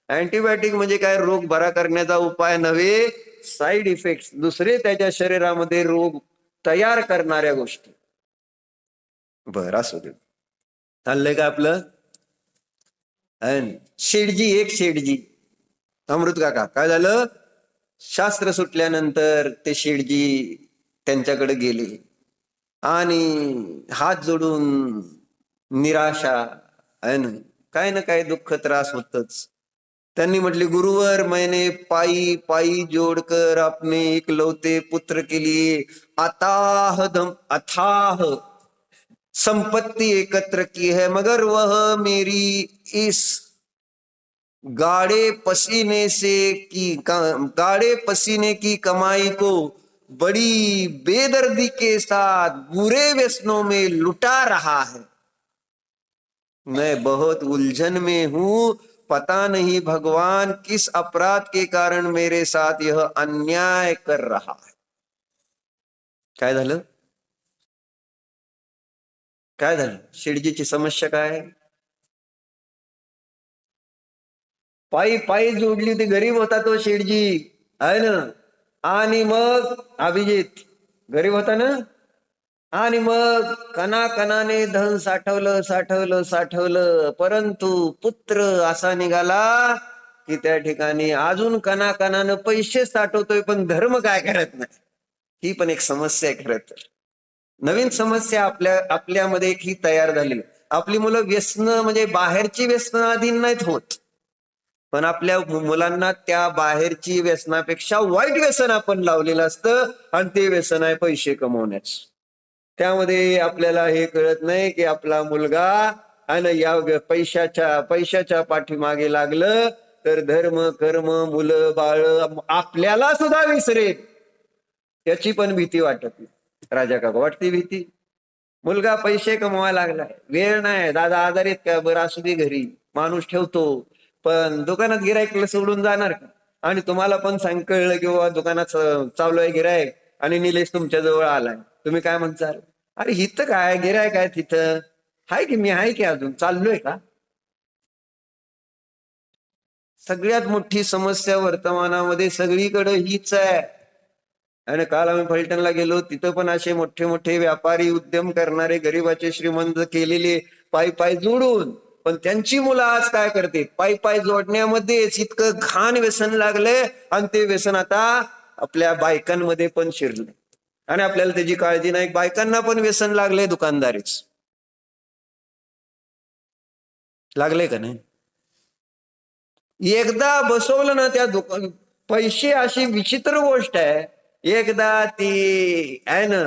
अँटीबायोटिक म्हणजे काय, रोग बरा करण्याचा उपाय नव्हे, साईड इफेक्ट, दुसरे त्याच्या शरीरामध्ये रोग तयार करणाऱ्या गोष्टी. बरं असू दे. चाललंय का आपलं? शेठजी, एक शेठजी अमृत काका, काय झालं, शास्त्र सुटल्यानंतर ते शेठजी त्यांच्याकडे गेले आणि हात जोडून निराशा आहे ना, काय ना काय दुःख त्रास होतच. त्यांनी म्हटले, गुरुवर मैंने पाई पाई जोड़कर अपने इकलौते पुत्र के लिए अथाह संपत्ति एकत्र की है, मगर वह मेरी इस गाढ़े पसीने की कमाई को बड़ी बेदर्दी के साथ बुरे व्यसनों में लुटा रहा है. मैं बहुत उलझन में हूं, पता नहीं भगवान किस अपराध के कारण मेरे साथ यह अन्याय कर रहा है. काय झालं? काय झालं? शेडजीची समस्या काय आहे? पायी पायी जोडली होती, गरीब होता तो शेडजी, आहे ना. आणि मग अभिजित गरीब होता ना. आणि मग कणाकणाने धन साठवलं साठवलं साठवलं, परंतु पुत्र असा निघाला की त्या ठिकाणी अजून कणाकणानं पैसे साठवतोय, पण धर्म काय करत नाही. ही पण एक समस्या आहे खरं तर. नवीन समस्या आपल्यामध्ये एक ही तयार झाली. आपली मुलं व्यसन म्हणजे बाहेरची व्यसनाधीन नाहीत होत, पण आपल्या मुलांना त्या बाहेरची व्यसनापेक्षा वाईट व्यसन आपण लावलेलं असतं, आणि ते व्यसन आहे पैसे कमवण्याचं. त्यामध्ये आपल्याला हे कळत नाही की आपला मुलगा आणि या पैशाच्या पाठीमागे लागलं तर धर्म कर्म मुलं बाळ आपल्याला सुद्धा विसरेल, याची पण भीती वाटत नाही. राजा काका वाटते भीती? मुलगा पैसे कमवायला लागलाय, वेळ नाही, दादा आजारीत का, बरं असू दे घरी, माणूस ठेवतो, पण दुकानात गिरायकला सोडून जाणार का? आणि तुम्हाला पण कळलं की बाबा दुकानात चालू आहे गिरायक, आणि निलेश तुमच्या जवळ आलाय, तुम्ही काय म्हणताल? अरे हिथं काय गिरायक आहे, तिथं हाय की मी आहे की अजून चाललोय का? सगळ्यात मोठी समस्या वर्तमानामध्ये सगळीकडे हीच आहे. आणि काल आम्ही फलटणला गेलो, तिथं पण असे मोठे मोठे व्यापारी उद्यम करणारे गरीबाचे श्रीमंत केलेले पायी पायी जोडून, पण त्यांची मुलं आज काय करते, पायी पायी जोडण्यामध्येच इतकं घाण व्यसन लागलंय, आणि ते व्यसन आता आपल्या बायकांमध्ये पण शिरले, आणि आपल्याला त्याची काळजी नाही. बायकांना पण व्यसन लागले दुकानदारीच. लागले का नाही? एकदा बसवलं ना त्या दुकान, पैसे अशी विचित्र गोष्ट आहे, एकदा ती आहे ना,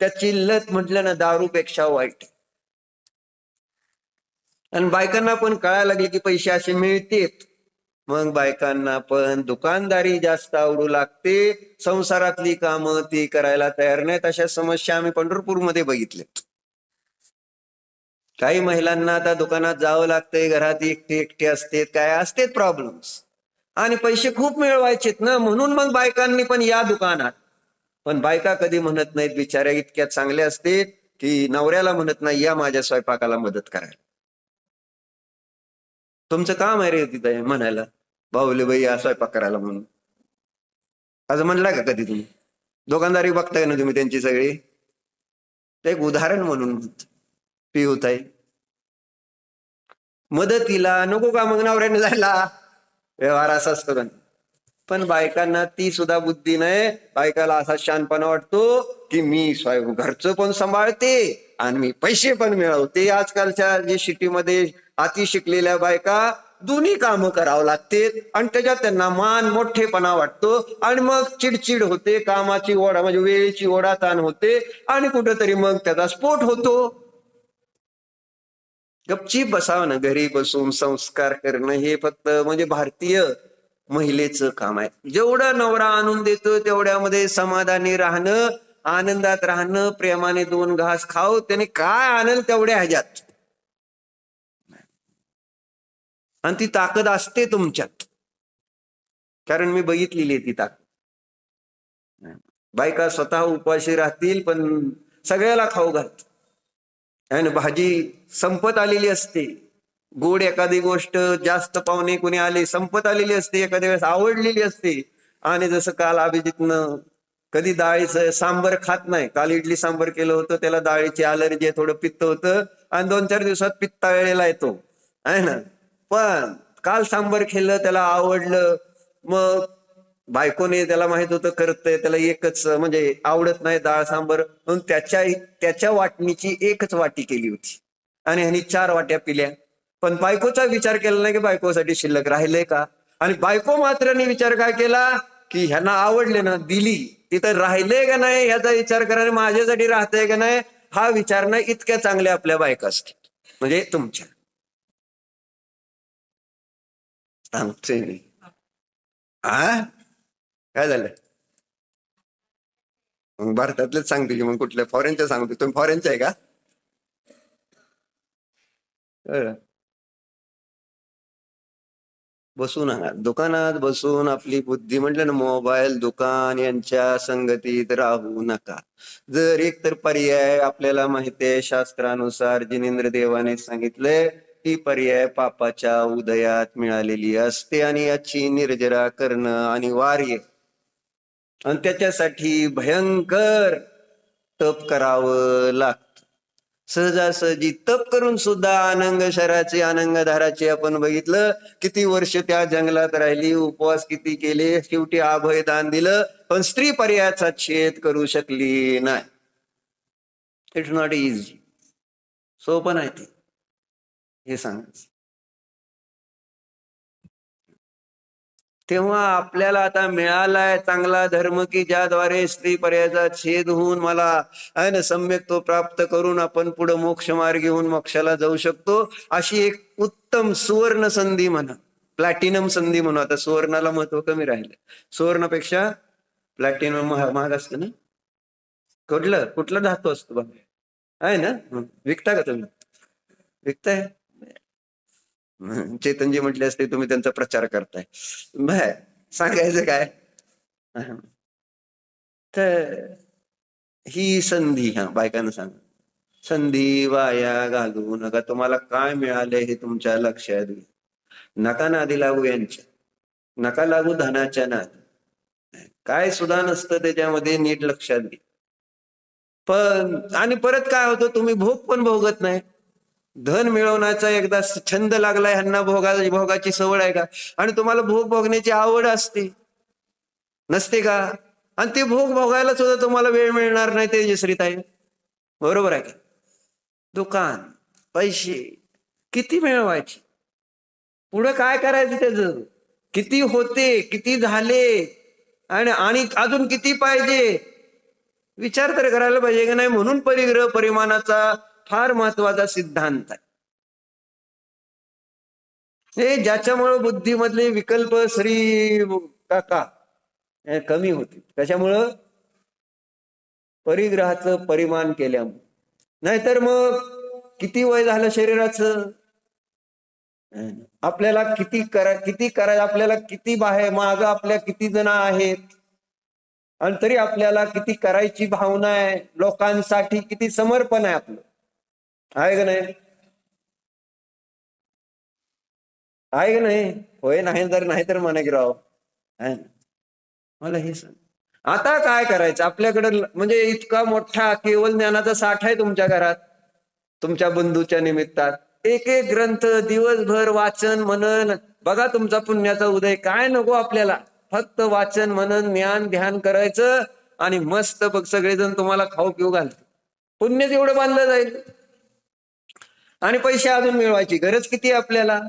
त्याची लत म्हटलं ना दारूपेक्षा वाईट. आणि बायकांना पण कळायला लागले की पैसे असे मिळतेत, मग बायकांना पण दुकानदारी जास्त आवडू लागते, संसारातली कामं ती करायला तयार नाहीत. अशा समस्या आम्ही पंढरपूरमध्ये बघितल्यात. काही महिलांना आता दुकानात जावं लागतंय, घरात एकटे एकटे असते, काय असतेत प्रॉब्लेम्स, आणि पैसे खूप मिळवायचेत ना, म्हणून मग बायकांनी पण या दुकानात. पण बायका कधी म्हणत नाहीत, बिचाऱ्या इतक्या चांगल्या असते की नवऱ्याला म्हणत नाही या माझ्या स्वयंपाकाला मदत करायला. तुमचं काम आहे रे तिथं म्हणायला, बाहुले बाई या स्वयंपाक करायला म्हणून. असं म्हणला का कधी तुम्ही? दुकानदारी बघताय ना तुम्ही त्यांची सगळी. एक उदाहरण म्हणून पिऊताई मदतीला नको का मग नवऱ्याने जायला, व्यवहार असा असतो का? पण बायकांना ती सुद्धा बुद्धी नाही. बायकाला असा शानपणा वाटतो की मी घरचं पण सांभाळते आणि मी पैसे पण मिळवते. आजकालच्या जे सिटीमध्ये अति शिकलेल्या बायका दोन्ही कामं करावं लागते, आणि त्याच्यात त्यांना मान मोठेपणा वाटतो, आणि मग चिडचिड होते, कामाची ओढा म्हणजे वेळेची ओढाताण होते, आणि कुठंतरी मग त्याचा स्फोट होतो. गपचीप बसावं ना, घरी बसून संस्कार करणं हे फक्त म्हणजे भारतीय महिलेचं काम आहे. जेवढं नवरा आणून देतो तेवढ्यामध्ये समाधानी राहणं, आनंदात राहणं, प्रेमाने दोन घास खाऊ, त्याने काय आणल तेवढ्या ह्याच्यात, आणि ती ताकद असते तुमच्यात, कारण मी बघितलेली आहे ती ताकद. बायका स्वतः उपाशी राहतील पण सगळ्याला खाऊ घालत, आणि भाजी संपत आलेली असते, गोड एखादी गोष्ट जास्त पाहुणे कोणी आले संपत आलेली असते, एखाद्या वेळेस आवडलेली असते. आणि जसं काल अभिजितनं कधी डाळीचं सांबर खात नाही, काल इडली सांबर केलं होतं, त्याला डाळीची अलर्जी आहे, थोडं पित्त होतं, आणि 2-4 दिवसात पित्ता वेळेला येतो, आहे ना. पण काल सांबर केलं, त्याला आवडलं, मग बायकोने त्याला माहित होतं करतंय, त्याला एकच म्हणजे आवडत नाही डाळ सांबर, म्हणून त्याच्या वाटणीची एकच वाटी केली होती, आणि ह्यांनी 4 वाट्या पिल्या. पण बायकोचा विचार केला नाही की बायकोसाठी शिल्लक राहिलंय का, आणि बायको मात्र विचार काय केला की ह्यांना आवडले ना, दिली, तिथं राहिलंय का नाही ह्याचा विचार करा, माझ्यासाठी राहतंय का नाही हा विचार नाही. इतक्या चांगल्या आपल्या बायका असतात, म्हणजे तुमच्या सांगतोय मी. हा काय झालं? मग भारतातलेच सांगतो की मग कुठल्या फॉरेनच्या सांगतो? तुम्ही फॉरेनच्या आहे का? बसून आहात दुकानात बसून आपली बुद्धी, म्हटलं ना, मोबाईल दुकान यांच्या संगतीत राहू नका. जर एक तर पर्याय आपल्याला माहिती आहे शास्त्रानुसार जिनेंद्र देवाने सांगितलंय, ती पर्याय पापाच्या उदयात मिळालेली असते आणि याची निर्जरा करणं अनिवार्य, आणि त्याच्यासाठी भयंकर तप करावं लागतं. सहजासहजी तप करून सुद्धा अनंग शराचे अनंगधाराचे आपण बघितलं, किती वर्ष त्या जंगलात राहिली, उपवास किती केले, शेवटी अभयदान दिलं, पण स्त्री पर्यायाचा छेद करू शकली नाही. It's not easy. सोपं नाही ते, हे सांगायचं. तेव्हा आपल्याला आता मिळालाय चांगला धर्म की ज्याद्वारे स्त्री पर्यायाचा छेद होऊन मला आहे ना सम्यक तो प्राप्त करून आपण पुढे मोक्ष मार्ग घेऊन मोक्षाला जाऊ शकतो. अशी एक उत्तम सुवर्ण संधी म्हणा, प्लॅटिनम संधी म्हणू. आता सुवर्णाला महत्व कमी राहिलं, सुवर्णापेक्षा प्लॅटिनम महाग असतं ना. कुठलं कुठलं धातू असतो बघ, आहे ना. विकता का तुम्ही, विकताय? चेतनजी म्हटले असते तुम्ही त्यांचा प्रचार करताय. बाय सांगायचं काय, तर ही संधी, हा बायकांना सांग, संधी वाया घालवू नका. तुम्हाला काय मिळालंय हे तुमच्या लक्षात घ्या. नका नादी लागू यांच्या, नका लागू धनाच्या नाद. काय सुद्धा नसतं त्याच्यामध्ये, नीट लक्षात घ्या. पण आणि परत काय होतं, तुम्ही भोग पण भोगत नाही. धन मिळवण्याचा एकदा छंद लागलाय ह्यांना, भोगाची सवय आहे का, आणि तुम्हाला भोग भोगण्याची आवड असते नसते का, आणि ते भोग भोगायला सुद्धा तुम्हाला वेळ मिळणार नाही तेजश्रीत आहे, बरोबर आहे का. दुकान, पैसे किती मिळवायचे, पुढे काय करायचं, त्याच किती होते, किती झाले, आणि अजून किती पाहिजे, विचार तर करायला पाहिजे का नाही. म्हणून परिग्रह परिमाणाचा फार महत्वाचा सिद्धांत आहे. हे ज्याच्यामुळं बुद्धीमधले विकल्प श्री काका कमी होते. कशामुळं, परिग्रहाचं परिमाण केल्यामुळे. नाहीतर मग किती वय झालं शरीराचं, आपल्याला किती करायचं, आपल्याला किती बाहेर माग आपल्या किती जण आहेत, आणि तरी आपल्याला किती करायची भावना आहे, लोकांसाठी किती समर्पण आहे आपलं, आहे का नाही, आहे का नाही. होय नाही तर नाही तर म्हणा की राव, मला हे सांग. आता काय करायचं आपल्याकडे, म्हणजे इतका मोठा केवळ ज्ञानाचा साठा आहे तुमच्या घरात, तुमच्या बंधूच्या निमित्तात. एक एक ग्रंथ दिवसभर वाचन मनन, बघा तुमचा पुण्याचा उदय. काय नको आपल्याला, फक्त वाचन मनन ज्ञान ध्यान करायचं, आणि मस्त बघ सगळेजण तुम्हाला खाऊ पिऊ घालते. पुण्यच एवढं बांधलं जाईल, आणि पैसे अजून मिळवायची गरज किती आहे आपल्याला.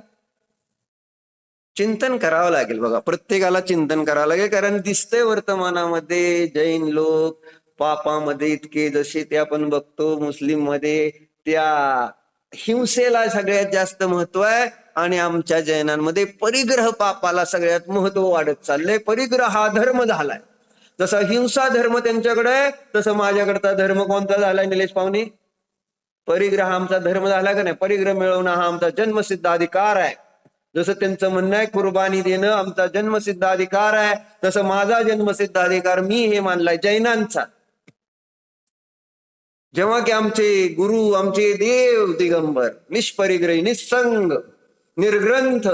चिंतन करावं लागेल बघा, प्रत्येकाला चिंतन करावं लागेल. कारण दिसतंय वर्तमानामध्ये जैन लोक पापामध्ये इतके, जसे ते आपण बघतो मुस्लिम मध्ये त्या हिंसेला सगळ्यात जास्त महत्व आहे, आणि आमच्या जैनांमध्ये परिग्रह पापाला सगळ्यात महत्व वाढत चाललंय. परिग्रह हा धर्म झालाय. जसा हिंसा धर्म त्यांच्याकडे आहे, तसं माझ्याकडचा धर्म कोणता झालाय निलेश पाहुणे, परिग्रह आमचा धर्म झाला का नाही. परिग्रह मिळवणं हा आमचा जन्मसिद्ध अधिकार आहे. जसं त्यांचं म्हणणं आहे कुर्बानी देणं आमचा जन्मसिद्ध अधिकार आहे, तसं माझा जन्मसिद्ध अधिकार मी हे मानलाय जैनांचा. जेव्हा की आमचे गुरु, आमचे देव दिगंबर निष्परिग्रही निसंग निर्ग्रंथ,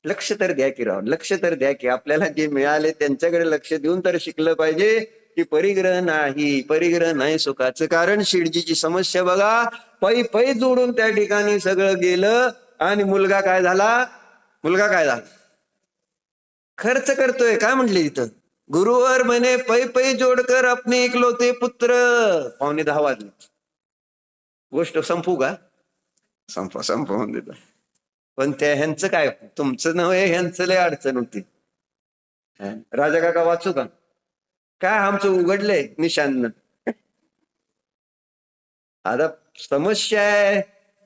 लक्ष तर द्या की राव, लक्ष तर द्या की. आपल्याला जे मिळाले त्यांच्याकडे लक्ष देऊन तर शिकलं पाहिजे की परिग्रह नाही, परिग्रह नाही सुखाचं. कारण शिडजीची समस्या बघा, पै पै जोडून त्या ठिकाणी सगळं गेलं, आणि मुलगा काय झाला, मुलगा काय झाला, खर्च करतोय. काय म्हटले इथं, गुरुवर म्हणे पै पै जोडकर अपने इकलोते पुत्र. 9:45 वाजले, गोष्ट संपू का, संपवून देतो. पण त्या ह्यांचं काय, तुमचं नव्हे, ह्यांचं लय अडचण होती. राजा काका वाचू का, काय आमचं उघडलंय निशान. आता समस्या आहे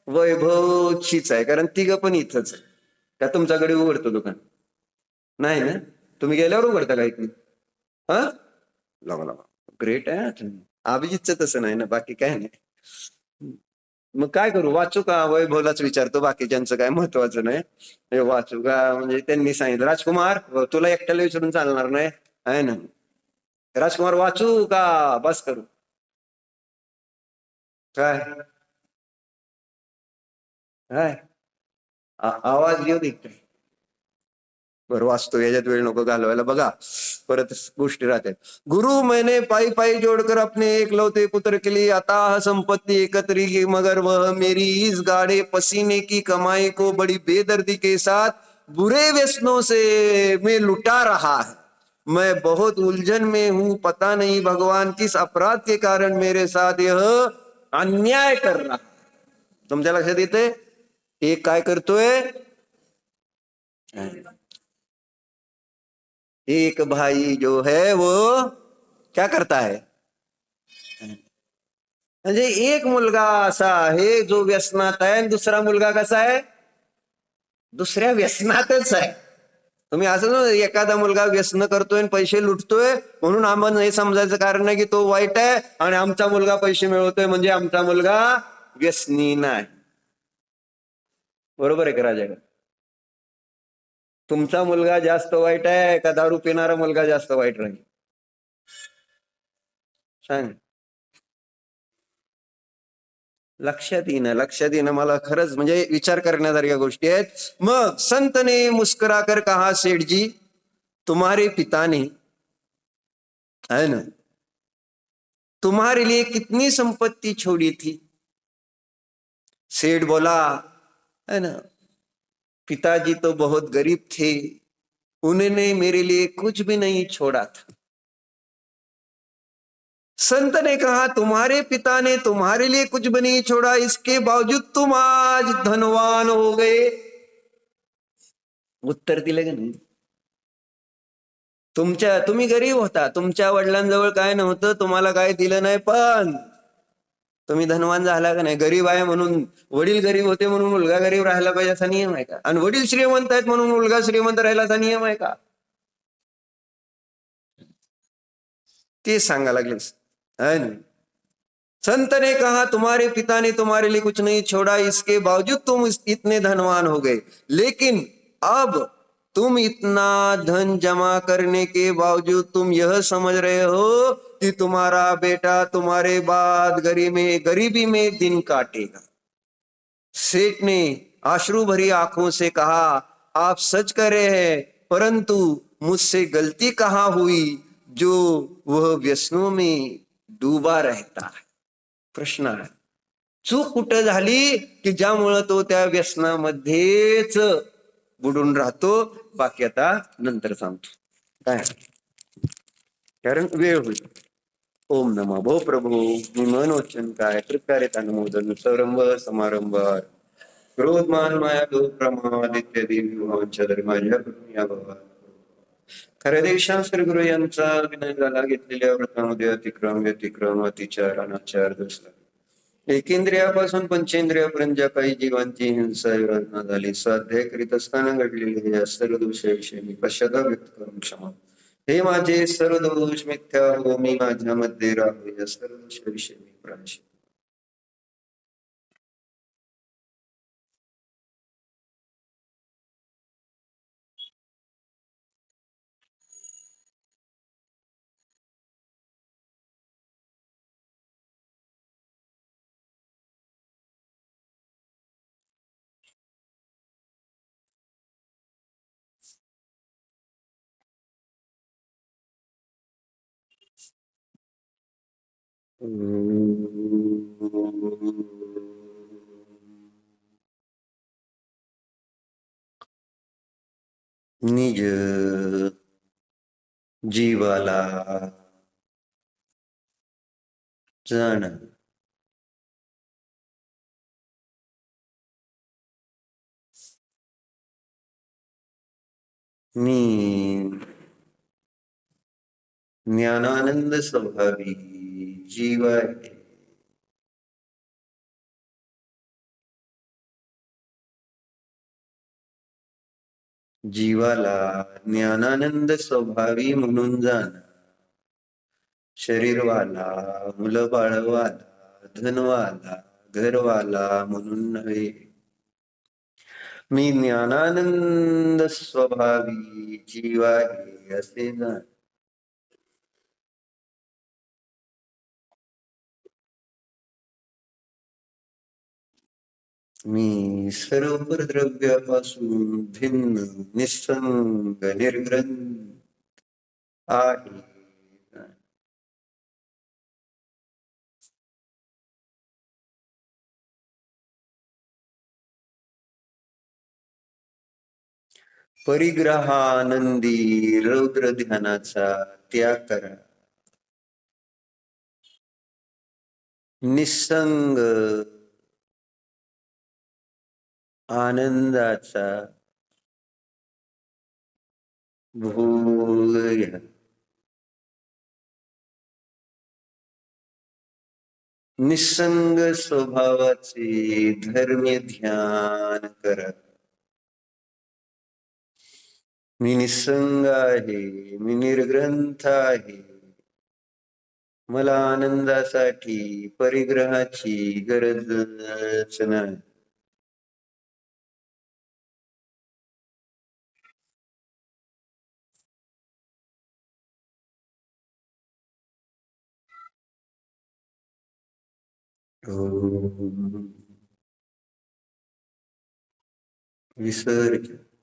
वैभवचीच आहे, कारण तिघ पण इथंच आहे. का तुमच्याकडे उघडतो दुकान, नाही ना, तुम्ही गेल्यावर उघडता का इथे, हा लावा लावा, ग्रेट आहे. अभिजितचं तसं नाही ना, बाकी काय नाही. मग काय करू, वाचू का? वैभवलाच विचारतो, बाकीच्यांचं काय महत्वाचं नाही. हे वाचू का म्हणजे त्यांनी सांगितलं, राजकुमार तुला एकट्याला विचारून चालणार नाही आहे ना. राजकुमार वाचू का बस करू? काय काय आवाज येऊ दे. बरं वाचतो, याच्यात वेळ नको घालवायला. बघा परत गोष्टी राहतात. गुरु मैंने पाई पाई जोड़कर अपने एकलौते पुत्र के लिए अताह संपत्ति एकत्री की, मगर वह मेरी इस गाढ़े पसीने की कमाई को बड़ी बेदर्दी के साथ बुरे व्यसनों से मैं लुटा रहा है. मैं बहुत उलझन में हूं, पता नहीं भगवान किस अपराध के कारण मेरे साथ यह अन्याय कर रहा. तुमच्या लक्षात येते एक काय करतोय? एक भाई जो है वो क्या करता है, म्हणजे एक मुलगा असा आहे जो व्यसनात आहे आणि दुसरा मुलगा कसा आहे? दुसऱ्या व्यसनातच आहे. तुम्ही असं एखादा मुलगा व्यसन करतोय आणि पैसे लुटतोय म्हणून आम्हाला हे समजायचं कारण नाही की तो वाईट आहे, आणि आमचा मुलगा पैसे मिळवतोय म्हणजे आमचा मुलगा व्यसनी नाही. बरोबर आहे का राजा? तुमचा मुलगा जास्त वाईट आहे का दारू पिणारा मुलगा जास्त वाईट राहील? सांग. लक्षात येणं मला खरंच म्हणजे विचार करण्यासारख्या गोष्टी आहेत. मग संत ने मुस्कुरा कर कहा, सेठ जी तुम्हारे पिता ने है ना तुम्हारे लिए कितनी संपत्ति छोड़ी थी. सेठ बोला है ना, पिताजी तो बहुत गरीब थे, उन्होंने मेरे लिए कुछ भी नहीं छोड़ा था. संत ने कहा तुम्हारे पिता ने तुम्हारे लिए कुछ भी नहीं छोड़ा, इसके बावजूद तुम आज धनवान हो गए. उत्तर दिले का नाही? तुम्ही गरीब होता, तुमच्या वडिलांजवळ काय नव्हतं, तुम्हाला काय दिलं नाही, पण तुम्ही धनवान झाला का नाही? गरीब आहे म्हणून, वडील गरीब होते म्हणून मुलगा गरीब राहायला पाहिजे असा नियम आहे का? आणि वडील श्रीमंत आहेत म्हणून मुलगा श्रीमंत राहिला असा नियम आहे का? ते सांगा लागले. संत ने कहा तुम्हारे पिता ने तुम्हारे लिए कुछ नहीं छोड़ा, इसके बावजूद तुम इतने धनवान हो गए, लेकिन अब तुम इतना धन जमा करने के बावजूद तुम यह समझ रहे हो कि तुम्हारा बेटा तुम्हारे बाद गरीबी में दिन काटेगा. सेठ ने आश्रु भरी आंखों से कहा आप सच कह रहे हैं, परंतु मुझसे गलती कहाँ हुई जो वह व्यसनों में डूबा रहता है. प्रश्न आहे, चूक कुठं झाली की ज्यामुळं तो त्या व्यसनामध्येच बुडून राहतो. बाकी आता नंतर सांगतो काय, कारण वेळ होईल. ओम नमः भो प्रभू. मी मनोचन काय प्रकारे अनुमोदन सरंभ समारंभ क्रोधमान माया लोभ प्रमाद इत्यादी विभावांच्या माझ्या करून या बाबा खऱ्या देशा गुरु यांचा विनय झाला. घेतलेल्या व्रतामध्ये व्यतिक्रम अतिचार अनाचार दोषला, एकेंद्रियापासून पंचेंद्रियापर्यंत ज्या काही जीवांची हिंसा योजना झाली, स्वाध्याय करीत असताना घडलेले या सर्व दोषाविषयी मी पश्चाताप व्यक्त करून क्षमा. हे माझे सर्व दोष मिथ्या हो, मी माझ्यामध्ये राहू, या सर्व दोषाविषयी मी प्रायश्चित्त. निज जीवाला जाण मी ज्ञानानंद स्वभावी जीव आहे. जीवाला ज्ञानानंद स्वभावी म्हणून जाण, शरीरवाला, मुलबाळवाला, धनवाला, घरवाला म्हणून नव्हे. मी ज्ञानानंद स्वभावी जीव आहे असे जाण. मी सर्व परद्रव्यापासून भिन्न निसंग निर्ग्रंथ आहे. परिग्रहानंदी रौद्र ध्यानाचा त्याग करा. निसंग आनंदाचा भोग घ्या. निसंग स्वभावाचे धर्म ध्यान करा. मी निसंग आहे, मी निर्ग्रंथ आहे. मला आनंदासाठी परिग्रहाची गरजच नाही. विसर्ग